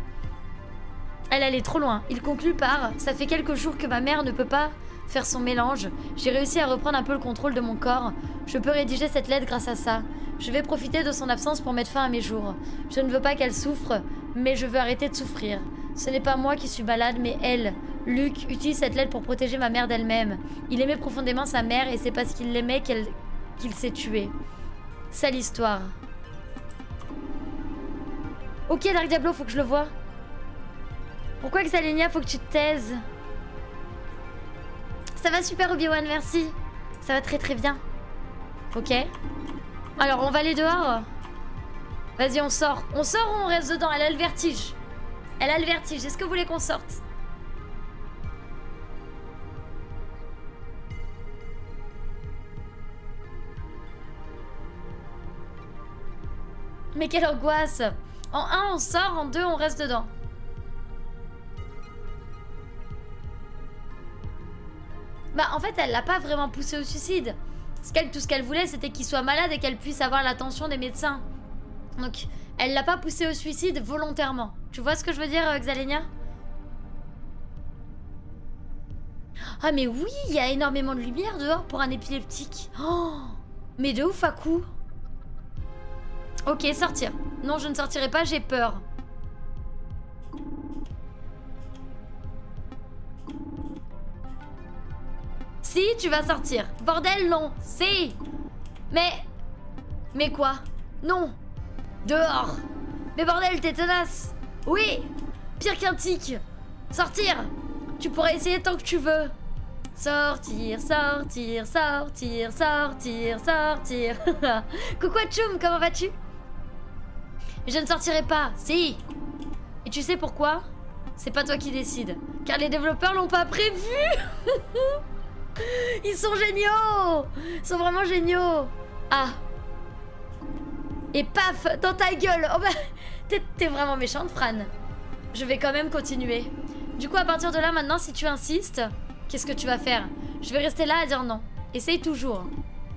Elle est trop loin. Il conclut par « Ça fait quelques jours que ma mère ne peut pas faire son mélange. J'ai réussi à reprendre un peu le contrôle de mon corps. Je peux rédiger cette lettre grâce à ça. Je vais profiter de son absence pour mettre fin à mes jours. Je ne veux pas qu'elle souffre, mais je veux arrêter de souffrir. Ce n'est pas moi qui suis malade, mais elle. Luc utilise cette lettre pour protéger ma mère d'elle-même. Il aimait profondément sa mère et c'est parce qu'il l'aimait qu'il s'est tué. Sale histoire. Ok, Dark Diablo, faut que je le voie. Pourquoi Xalenia, faut que tu te taises? Ça va super, Obi-Wan, merci. Ça va très très bien. Ok. Alors, on va aller dehors. Vas-y, on sort. On sort ou on reste dedans? Elle a le vertige. Elle a le vertige. Est-ce que vous voulez qu'on sorte? Mais quelle angoisse! En 1, on sort. En 2, on reste dedans. Bah, en fait, elle l'a pas vraiment poussé au suicide. Tout ce qu'elle voulait, c'était qu'il soit malade et qu'elle puisse avoir l'attention des médecins. Donc, elle l'a pas poussé au suicide volontairement. Tu vois ce que je veux dire, Xalenia? Ah, mais oui, il y a énormément de lumière dehors pour un épileptique. Oh, mais de ouf à coup. Ok, sortir. Non, je ne sortirai pas, j'ai peur. Si, tu vas sortir. Bordel, non. Si. Mais quoi? Non. Dehors. Mais bordel, t'es tenace. Oui. Pire qu'un tic. Sortir. Tu pourrais essayer tant que tu veux. Sortir, sortir, sortir, sortir, sortir. Coucou Tchoum, comment vas-tu? Je ne sortirai pas. Si. Et tu sais pourquoi? C'est pas toi qui décides. Car les développeurs l'ont pas prévu. Ils sont géniaux. Ils sont vraiment géniaux. Ah. Et paf, dans ta gueule. Oh bah, t'es vraiment méchante, Fran. Je vais quand même continuer. Du coup, à partir de là, maintenant, si tu insistes, qu'est-ce que tu vas faire? Je vais rester là à dire non. Essaye toujours.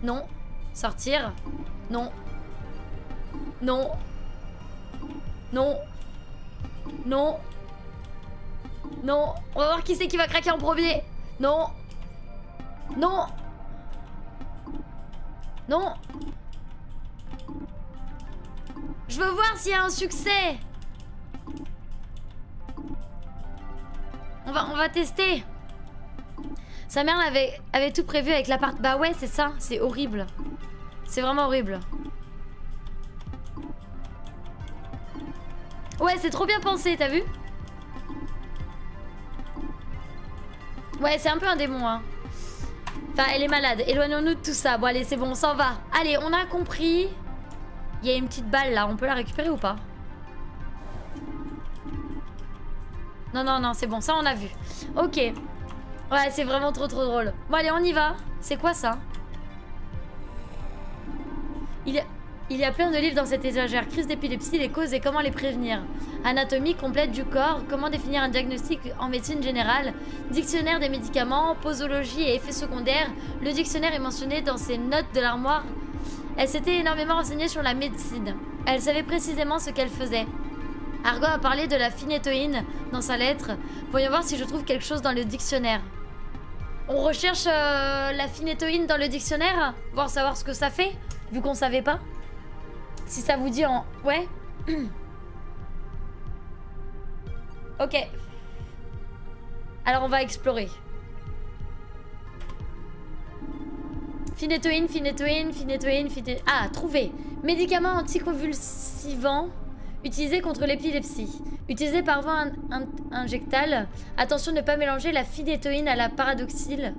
Non. Sortir. Non. Non. Non. Non. Non. On va voir qui c'est qui va craquer en premier. Non. Non. Non. Je veux voir s'il y a un succès. On va tester. Sa mère avait tout prévu avec l'appart. Bah ouais, c'est ça. C'est horrible. C'est vraiment horrible. Ouais, c'est trop bien pensé, t'as vu? Ouais, c'est un peu un démon, hein. Enfin, elle est malade. Éloignons-nous de tout ça. Bon, allez, c'est bon, on s'en va. Allez, on a compris. Il y a une petite balle, là. On peut la récupérer ou pas? Non, non, non, c'est bon. Ça, on a vu. Ok. Ouais, c'est vraiment trop drôle. Bon, allez, on y va. C'est quoi, ça? Il y a plein de livres dans cette étagère. Crise d'épilepsie, les causes et comment les prévenir. Anatomie complète du corps, comment définir un diagnostic en médecine générale, dictionnaire des médicaments, posologie et effets secondaires. Le dictionnaire est mentionné dans ses notes de l'armoire. Elle s'était énormément renseignée sur la médecine. Elle savait précisément ce qu'elle faisait. Argo a parlé de la phénétoïne dans sa lettre. Voyons voir si je trouve quelque chose dans le dictionnaire. On recherche la phénétoïne dans le dictionnaire, voir savoir ce que ça fait, vu qu'on savait pas. Si ça vous dit en... Ouais. Ok. Alors on va explorer. Phénétoïne, phénétoïne, phénétoïne, phénétoïne... Ah, trouvé. Médicament anticonvulsivant utilisé contre l'épilepsie. Utilisé par voie injectale. Attention de ne pas mélanger la phénétoïne à la paradoxyle.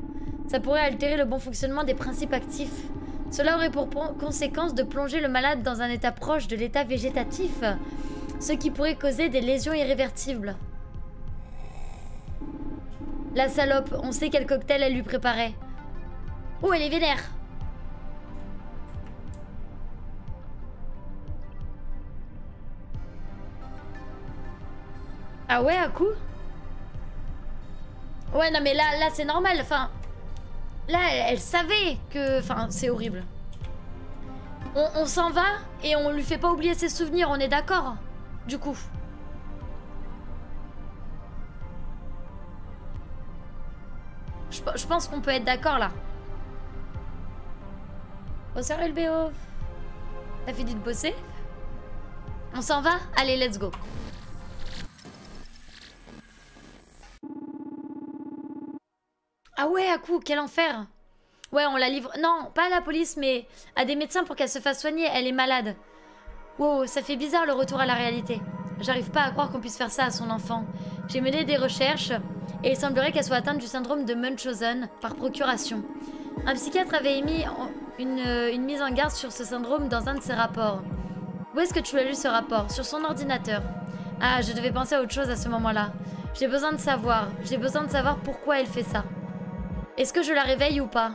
Ça pourrait altérer le bon fonctionnement des principes actifs. Cela aurait pour conséquence de plonger le malade dans un état proche de l'état végétatif, ce qui pourrait causer des lésions irréversibles. La salope, on sait quel cocktail elle lui préparait. Oh, elle est vénère. Ah ouais, à coup? Ouais, non mais là c'est normal, enfin... Là, elle savait que... Enfin, c'est horrible. On s'en va et on lui fait pas oublier ses souvenirs, on est d'accord? Du coup. Je pense qu'on peut être d'accord, là. Oh, sérieux, le BO? T'as fini de bosser? On s'en va? Allez, let's go. Ah ouais, à coup, quel enfer. Ouais, on la livre... Non, pas à la police, mais à des médecins pour qu'elle se fasse soigner. Elle est malade. Wow, ça fait bizarre le retour à la réalité. J'arrive pas à croire qu'on puisse faire ça à son enfant. J'ai mené des recherches et il semblerait qu'elle soit atteinte du syndrome de Munchausen par procuration. Un psychiatre avait émis une mise en garde sur ce syndrome dans un de ses rapports. Où est-ce que tu as lu ce rapport? Sur son ordinateur. Ah, je devais penser à autre chose à ce moment-là. J'ai besoin de savoir. J'ai besoin de savoir pourquoi elle fait ça. Est-ce que je la réveille ou pas?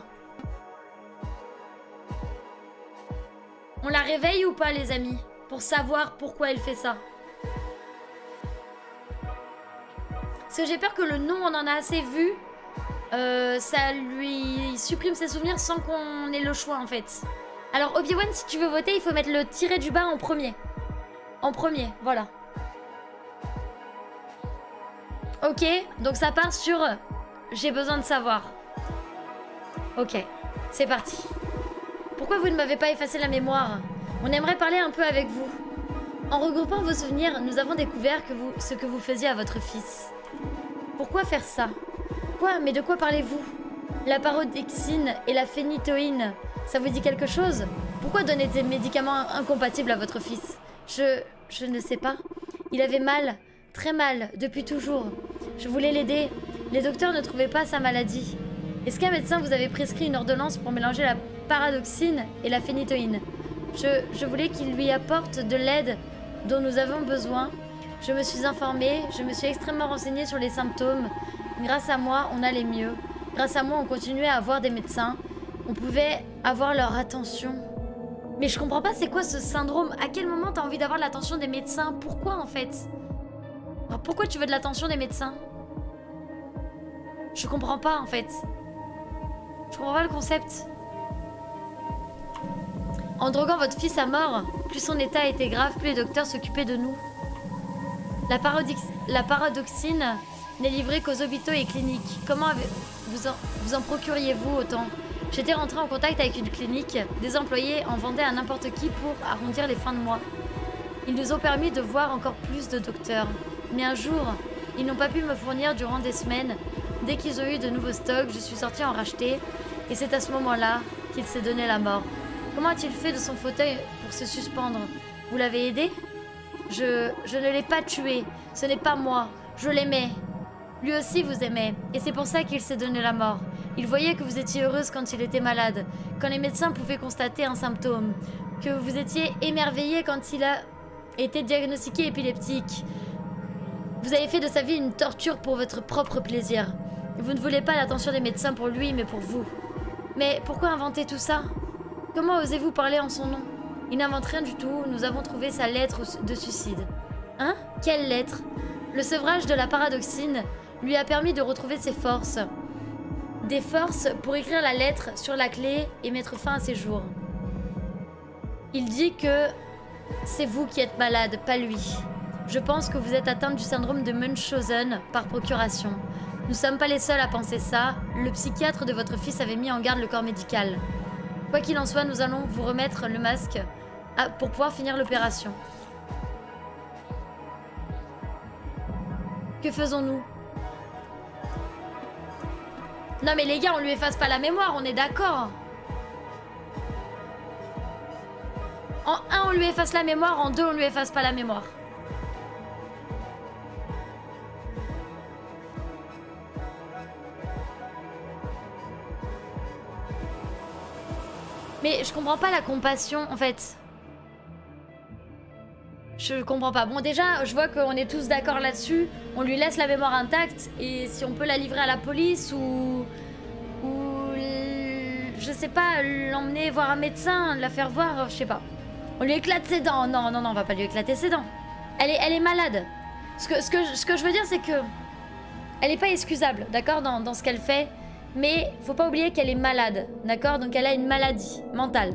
On la réveille ou pas, les amis? Pour savoir pourquoi elle fait ça. Parce que j'ai peur que le nom, on en a assez vu. Ça lui supprime ses souvenirs sans qu'on ait le choix, en fait. Alors, Obi-Wan, si tu veux voter, il faut mettre le tiré du bas en premier. En premier, voilà. Ok, donc ça part sur... J'ai besoin de savoir. Ok, c'est parti. Pourquoi vous ne m'avez pas effacé la mémoire? On aimerait parler un peu avec vous. En regroupant vos souvenirs, nous avons découvert ce que vous faisiez à votre fils. Pourquoi faire ça? Quoi? Mais de quoi parlez-vous? La parodixine et la phénitoïne, ça vous dit quelque chose? Pourquoi donner des médicaments incompatibles à votre fils? Je ne sais pas. Il avait mal, très mal, depuis toujours. Je voulais l'aider. Les docteurs ne trouvaient pas sa maladie. Est-ce qu'un médecin vous avait prescrit une ordonnance pour mélanger la paradoxine et la phénitoïne? Je voulais qu'il lui apporte de l'aide dont nous avons besoin. Je me suis informée, je me suis extrêmement renseignée sur les symptômes. Grâce à moi, on allait mieux. Grâce à moi, on continuait à avoir des médecins. On pouvait avoir leur attention. Mais je comprends pas, c'est quoi ce syndrome? À quel moment t'as envie d'avoir l'attention des médecins? Pourquoi en fait? Alors, pourquoi tu veux de l'attention des médecins? Je comprends pas en fait. Je comprends pas le concept. En droguant votre fils à mort, plus son état était grave, plus les docteurs s'occupaient de nous. La paradoxine n'est livrée qu'aux hôpitaux et cliniques. Comment vous en procuriez-vous autant? J'étais rentrée en contact avec une clinique. Des employés en vendaient à n'importe qui pour arrondir les fins de mois. Ils nous ont permis de voir encore plus de docteurs. Mais un jour, ils n'ont pas pu me fournir durant des semaines. Dès qu'ils ont eu de nouveaux stocks, je suis sortie en racheter. Et c'est à ce moment-là qu'il s'est donné la mort. Comment a-t-il fait de son fauteuil pour se suspendre? Vous l'avez aidé? Je ne l'ai pas tué. Ce n'est pas moi. Je l'aimais. Lui aussi vous aimait. Et c'est pour ça qu'il s'est donné la mort. Il voyait que vous étiez heureuse quand il était malade. Quand les médecins pouvaient constater un symptôme. Que vous étiez émerveillée quand il a été diagnostiqué épileptique. Vous avez fait de sa vie une torture pour votre propre plaisir. Vous ne voulez pas l'attention des médecins pour lui, mais pour vous. Mais pourquoi inventer tout ça? Comment osez-vous parler en son nom? Il n'invente rien du tout, nous avons trouvé sa lettre de suicide. Hein? Quelle lettre? Le sevrage de la paradoxine lui a permis de retrouver ses forces. Des forces pour écrire la lettre sur la clé et mettre fin à ses jours. Il dit que c'est vous qui êtes malade, pas lui. Je pense que vous êtes atteinte du syndrome de Munchausen par procuration. Nous ne sommes pas les seuls à penser ça. Le psychiatre de votre fils avait mis en garde le corps médical. Quoi qu'il en soit, nous allons vous remettre le masque pour pouvoir finir l'opération. Que faisons-nous? Non mais les gars, on lui efface pas la mémoire, on est d'accord. En 1, on lui efface la mémoire, en 2, on lui efface pas la mémoire. Mais je comprends pas la compassion, en fait. Je comprends pas. Bon, déjà, je vois qu'on est tous d'accord là-dessus. On lui laisse la mémoire intacte. Et si on peut la livrer à la police ou je sais pas, l'emmener voir un médecin, la faire voir, je sais pas. On lui éclate ses dents. Non, non, non, on va pas lui éclater ses dents. Elle est malade. Ce que je veux dire, c'est que elle est pas excusable, d'accord, dans ce qu'elle fait. Mais faut pas oublier qu'elle est malade, d'accord? Donc elle a une maladie mentale.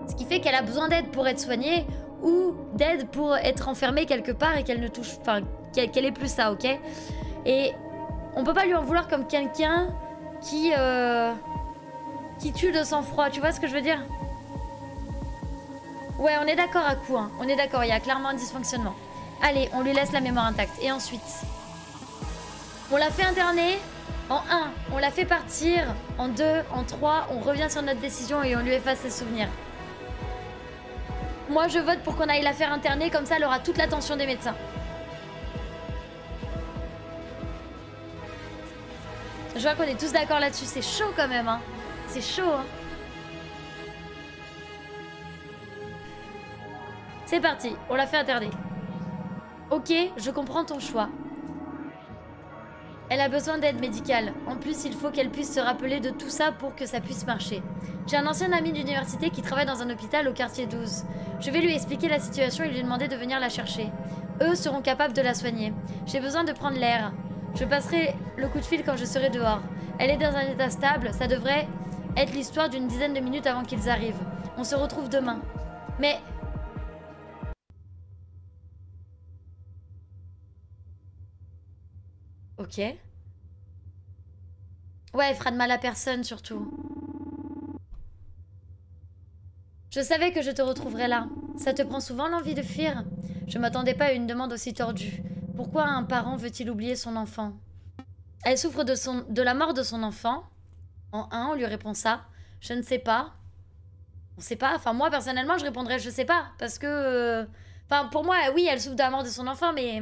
Ce qui fait qu'elle a besoin d'aide pour être soignée ou d'aide pour être enfermée quelque part et qu'elle ne touche... Enfin, qu'elle ait plus ça, ok? Et on peut pas lui en vouloir comme quelqu'un qui tue de sang-froid, tu vois ce que je veux dire? Ouais, on est d'accord à coup, hein. On est d'accord, il y a clairement un dysfonctionnement. Allez, on lui laisse la mémoire intacte. Et ensuite, on l'a fait interner. En 1, on la fait partir. En 2, en 3, on revient sur notre décision et on lui efface ses souvenirs. Moi, je vote pour qu'on aille la faire interner, comme ça, elle aura toute l'attention des médecins. Je vois qu'on est tous d'accord là-dessus. C'est chaud quand même, hein. C'est chaud, hein. C'est parti, on l'a fait interner. Ok, je comprends ton choix. Elle a besoin d'aide médicale. En plus, il faut qu'elle puisse se rappeler de tout ça pour que ça puisse marcher. J'ai un ancien ami d'université qui travaille dans un hôpital au quartier 12. Je vais lui expliquer la situation et lui demander de venir la chercher. Eux seront capables de la soigner. J'ai besoin de prendre l'air. Je passerai le coup de fil quand je serai dehors. Elle est dans un état stable, ça devrait être l'histoire d'une dizaine de minutes avant qu'ils arrivent. On se retrouve demain. Mais... Ok. Ouais, elle fera de mal à personne, surtout. Je savais que je te retrouverais là. Ça te prend souvent l'envie de fuir? Je m'attendais pas à une demande aussi tordue. Pourquoi un parent veut-il oublier son enfant? Elle souffre de la mort de son enfant. En 1, on lui répond ça. Je ne sais pas. On sait pas. Enfin, moi, personnellement, je répondrais je sais pas. Parce que... Enfin, pour moi, oui, elle souffre de la mort de son enfant, mais...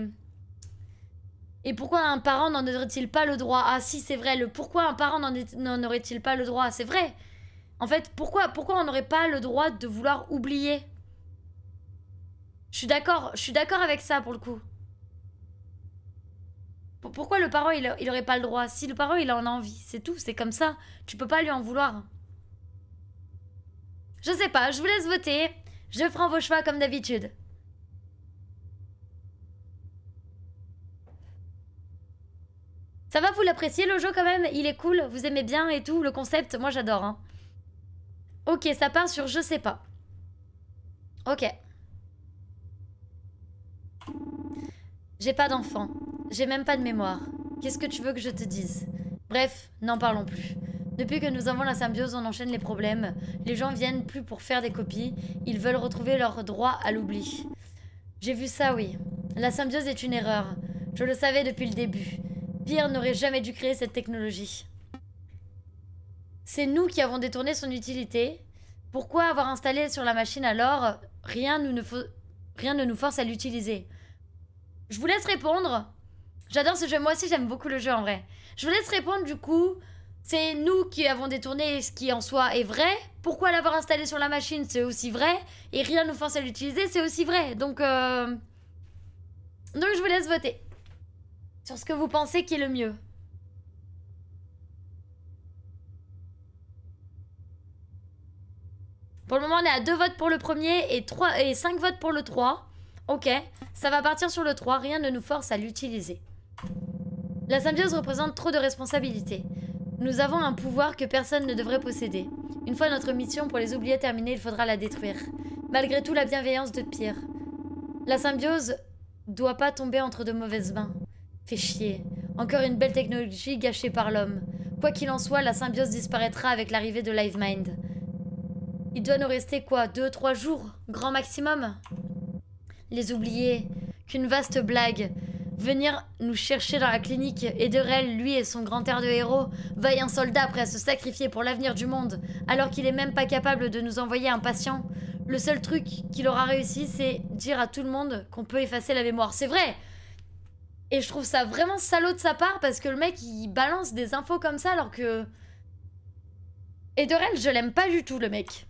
Et pourquoi un parent n'en aurait-il pas le droit? Ah si, c'est vrai, pourquoi un parent n'en aurait-il pas le droit? C'est vrai. En fait, pourquoi on n'aurait pas le droit de vouloir oublier? Je suis d'accord avec ça pour le coup. Pourquoi le parent, il aurait pas le droit? Si le parent, il en a envie, c'est tout, c'est comme ça. Tu peux pas lui en vouloir. Je sais pas, je vous laisse voter. Je prends vos choix comme d'habitude. Ça va, vous l'appréciez le jeu quand même? Il est cool, vous aimez bien et tout, le concept, moi j'adore. Hein. Ok, ça part sur je sais pas. Ok. J'ai pas d'enfant. J'ai même pas de mémoire. Qu'est-ce que tu veux que je te dise? Bref, n'en parlons plus. Depuis que nous avons la symbiose, on enchaîne les problèmes. Les gens viennent plus pour faire des copies. Ils veulent retrouver leur droit à l'oubli. J'ai vu ça, oui. La symbiose est une erreur. Je le savais depuis le début. Pierre n'aurait jamais dû créer cette technologie. C'est nous qui avons détourné son utilité. Pourquoi avoir installé sur la machine alors? Rien ne nous force à l'utiliser. Je vous laisse répondre. J'adore ce jeu. Moi aussi, j'aime beaucoup le jeu en vrai. Je vous laisse répondre du coup. C'est nous qui avons détourné ce qui en soi est vrai. Pourquoi l'avoir installé sur la machine? C'est aussi vrai. Et rien ne nous force à l'utiliser, c'est aussi vrai. Donc je vous laisse voter. Sur ce que vous pensez qui est le mieux. Pour le moment, on est à 2 votes pour le premier et 5 votes pour le 3. Ok, ça va partir sur le 3. Rien ne nous force à l'utiliser. La symbiose représente trop de responsabilités. Nous avons un pouvoir que personne ne devrait posséder. Une fois notre mission pour les oublier terminée, il faudra la détruire. Malgré tout, la bienveillance de Pierre. La symbiose doit pas tomber entre de mauvaises mains. Fait chier. Encore une belle technologie gâchée par l'homme. Quoi qu'il en soit, la symbiose disparaîtra avec l'arrivée de LiveMind. Il doit nous rester quoi, 2-3 jours, grand maximum? Les oublier, qu'une vaste blague. Venir nous chercher dans la clinique, Ederel, lui et son grand air de héros, vaillant soldat prêt à se sacrifier pour l'avenir du monde, alors qu'il est même pas capable de nous envoyer un patient. Le seul truc qu'il aura réussi, c'est dire à tout le monde qu'on peut effacer la mémoire. C'est vrai! Et je trouve ça vraiment salaud de sa part, parce que le mec, il balance des infos comme ça, alors que... Ederel, je l'aime pas du tout, le mec.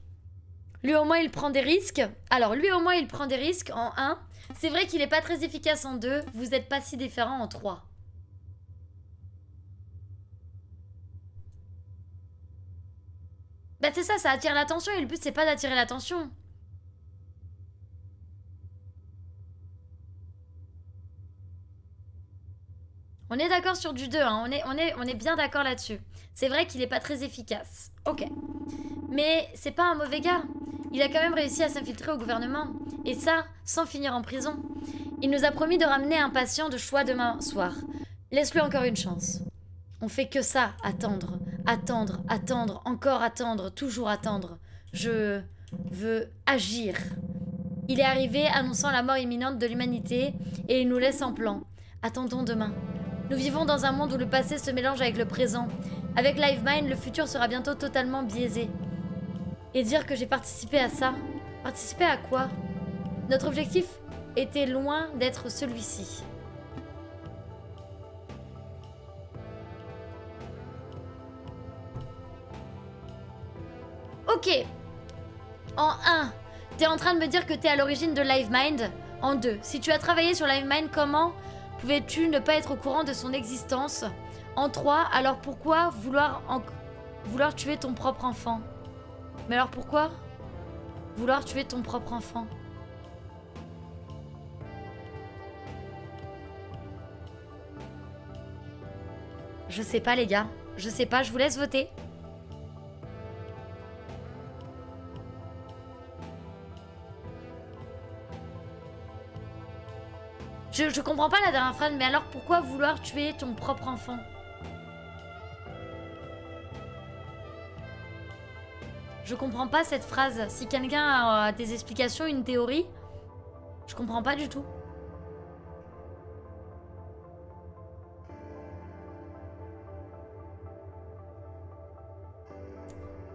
Lui, au moins, il prend des risques. Alors, lui, au moins, il prend des risques en 1. C'est vrai qu'il est pas très efficace en 2. Vous êtes pas si différents en 3. Bah, c'est ça, ça attire l'attention. Et le but, c'est pas d'attirer l'attention. On est d'accord sur du 2, hein. On est bien d'accord là-dessus. C'est vrai qu'il est pas très efficace. Ok. Mais c'est pas un mauvais gars. Il a quand même réussi à s'infiltrer au gouvernement. Et ça, sans finir en prison. Il nous a promis de ramener un patient de choix demain soir. Laisse-lui encore une chance. On fait que ça, attendre. Attendre, attendre, encore attendre, toujours attendre. Je veux agir. Il est arrivé annonçant la mort imminente de l'humanité et il nous laisse en plan. Attendons demain. Nous vivons dans un monde où le passé se mélange avec le présent. Avec LiveMind, le futur sera bientôt totalement biaisé. Et dire que j'ai participé à ça. Participer à quoi? Notre objectif était loin d'être celui-ci. Ok. En 1, t'es en train de me dire que t'es à l'origine de LiveMind. En 2, si tu as travaillé sur LiveMind, comment pouvais-tu ne pas être au courant de son existence? En 3, alors pourquoi vouloir tuer ton propre enfant? Mais alors pourquoi vouloir tuer ton propre enfant? Je sais pas les gars, je sais pas, je vous laisse voter. Je comprends pas la dernière phrase, mais alors pourquoi vouloir tuer ton propre enfant? Je comprends pas cette phrase. Si quelqu'un a des explications, une théorie, je comprends pas du tout.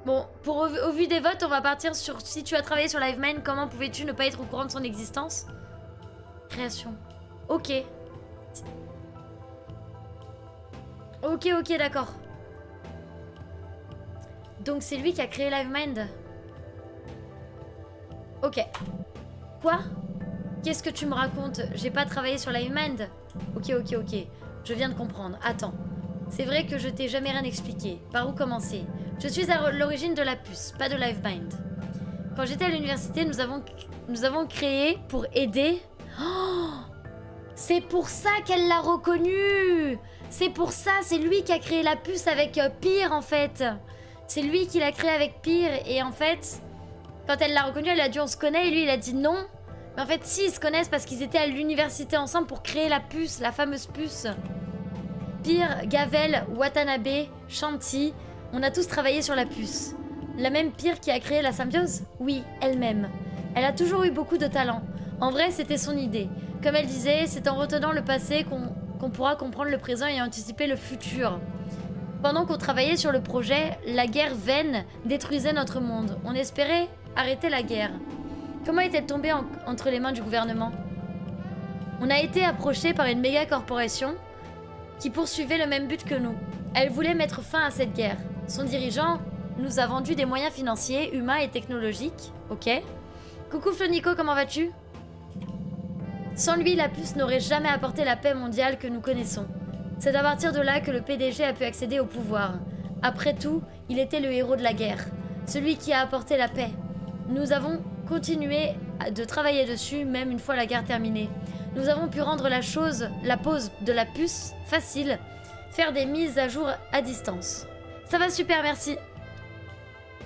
Bon, au vu des votes, on va partir sur si tu as travaillé sur LiveMind, comment pouvais-tu ne pas être au courant de son existence? Création. Ok. Ok, d'accord. Donc c'est lui qui a créé LiveMind. Ok. Quoi? Qu'est-ce que tu me racontes? J'ai pas travaillé sur LiveMind. Ok. Je viens de comprendre. Attends. C'est vrai que je t'ai jamais rien expliqué. Par où commencer? Je suis à l'origine de la puce, pas de LiveMind. Quand j'étais à l'université, nous avons créé pour aider... Oh, c'est pour ça qu'elle l'a reconnu. C'est pour ça, c'est lui qui a créé la puce avec Pire en fait. C'est lui qui l'a créé avec Pire et en fait, quand elle l'a reconnu, elle a dit on se connaît et lui il a dit non. Mais en fait si, ils se connaissent parce qu'ils étaient à l'université ensemble pour créer la puce, la fameuse puce. Pire, Gavel, Watanabe, Shanti, on a tous travaillé sur la puce. La même Pire qui a créé la symbiose? Oui, elle-même. Elle a toujours eu beaucoup de talent. En vrai, c'était son idée. Comme elle disait, c'est en retenant le passé qu'on pourra comprendre le présent et anticiper le futur. Pendant qu'on travaillait sur le projet, la guerre vaine détruisait notre monde. On espérait arrêter la guerre. Comment est-elle tombée entre les mains du gouvernement? On a été approché par une méga corporation qui poursuivait le même but que nous. Elle voulait mettre fin à cette guerre. Son dirigeant nous a vendu des moyens financiers, humains et technologiques. Ok. Coucou Flonico, comment vas-tu? Sans lui, la puce n'aurait jamais apporté la paix mondiale que nous connaissons. C'est à partir de là que le PDG a pu accéder au pouvoir. Après tout, il était le héros de la guerre. Celui qui a apporté la paix. Nous avons continué de travailler dessus, même une fois la guerre terminée. Nous avons pu rendre la pose de la puce facile. Faire des mises à jour à distance. Ça va super, merci.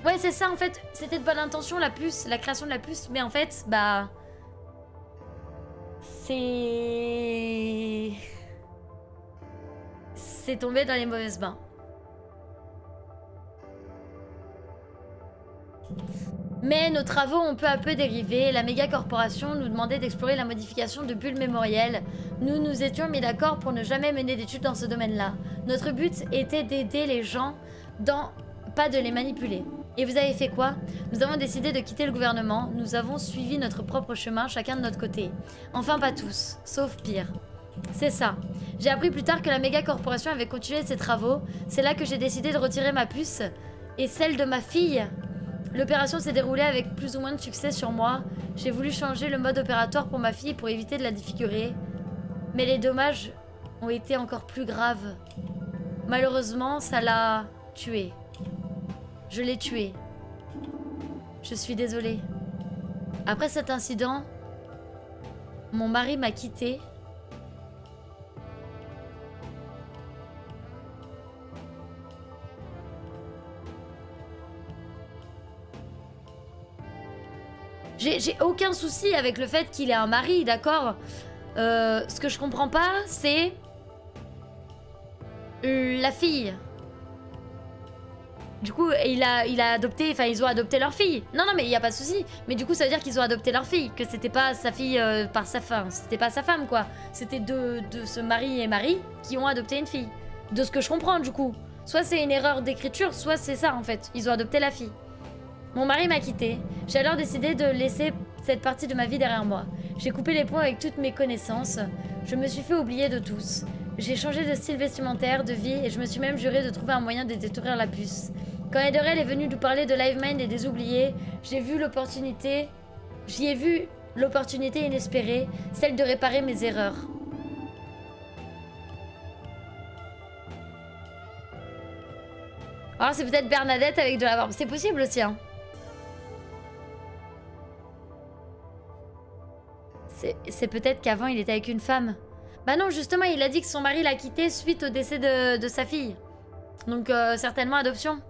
Ouais, c'est ça en fait. C'était de bonne intention la puce, la création de la puce. Mais en fait, bah... C'est tombé dans les mauvaises mains. Mais nos travaux ont peu à peu dérivé. La méga corporation nous demandait d'explorer la modification de bulles mémorielles. Nous nous étions mis d'accord pour ne jamais mener d'études dans ce domaine-là. Notre but était d'aider les gens, pas de les manipuler. Et vous avez fait quoi? Nous avons décidé de quitter le gouvernement. Nous avons suivi notre propre chemin, chacun de notre côté. Enfin pas tous, sauf Pire. C'est ça. J'ai appris plus tard que la méga corporation avait continué ses travaux. C'est là que j'ai décidé de retirer ma puce et celle de ma fille. L'opération s'est déroulée avec plus ou moins de succès sur moi. J'ai voulu changer le mode opératoire pour ma fille pour éviter de la défigurer. Mais les dommages ont été encore plus graves. Malheureusement, ça l'a tuée. Je l'ai tuée. Je suis désolée. Après cet incident, mon mari m'a quittée. J'ai aucun souci avec le fait qu'il ait un mari, d'accord? Ce que je comprends pas, c'est... la fille. Du coup, il a adopté, enfin ils ont adopté leur fille. Non, non, mais il y a pas de souci. Mais du coup, ça veut dire qu'ils ont adopté leur fille, que c'était pas sa fille par sa femme, c'était pas sa femme quoi. C'était de ce mari et mari qui ont adopté une fille. De ce que je comprends du coup. Soit c'est une erreur d'écriture, soit c'est ça en fait. Ils ont adopté la fille. Mon mari m'a quitté. J'ai alors décidé de laisser cette partie de ma vie derrière moi. J'ai coupé les ponts avec toutes mes connaissances. Je me suis fait oublier de tous. J'ai changé de style vestimentaire, de vie, et je me suis même juré de trouver un moyen de détruire la puce. Quand Ederell est venu nous parler de Livemind et des oubliés, j'y ai vu l'opportunité inespérée, celle de réparer mes erreurs. Alors c'est peut-être Bernadette avec de la barbe, c'est possible aussi hein. C'est peut-être qu'avant il était avec une femme. Bah non, justement, il a dit que son mari l'a quitté suite au décès de sa fille. Donc certainement adoption.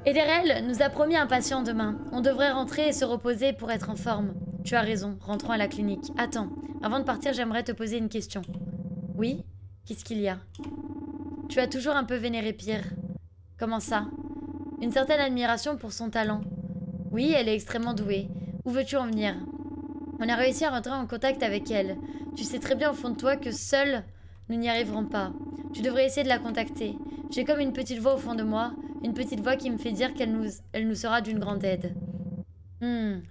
Ederell nous a promis un patient demain. On devrait rentrer et se reposer pour être en forme. Tu as raison, rentrons à la clinique. Attends, avant de partir, j'aimerais te poser une question. Oui? Qu'est-ce qu'il y a? Tu as toujours un peu vénéré Pyrrhe. Comment ça? Une certaine admiration pour son talent. Oui, elle est extrêmement douée. Où veux-tu en venir? On a réussi à rentrer en contact avec elle. Tu sais très bien au fond de toi que seuls, nous n'y arriverons pas. Tu devrais essayer de la contacter. J'ai comme une petite voix au fond de moi, une petite voix qui me fait dire qu'elle nous sera d'une grande aide.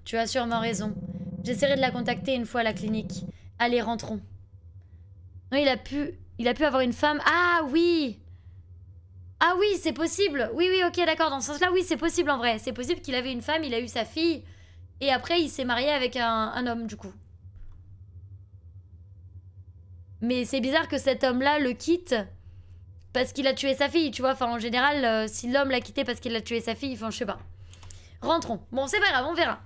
Tu as sûrement raison. J'essaierai de la contacter une fois à la clinique. Allez, rentrons. Non, il a pu avoir une femme. Ah oui! Ah oui, c'est possible. Oui, oui, ok, d'accord. Dans ce sens-là, oui, c'est possible en vrai. C'est possible qu'il avait une femme, il a eu sa fille. Et après, il s'est marié avec un homme, du coup. Mais c'est bizarre que cet homme-là le quitte parce qu'il a tué sa fille, tu vois. Enfin, en général, si l'homme l'a quitté parce qu'il a tué sa fille, enfin, je sais pas. Rentrons. Bon, c'est pas grave, on verra.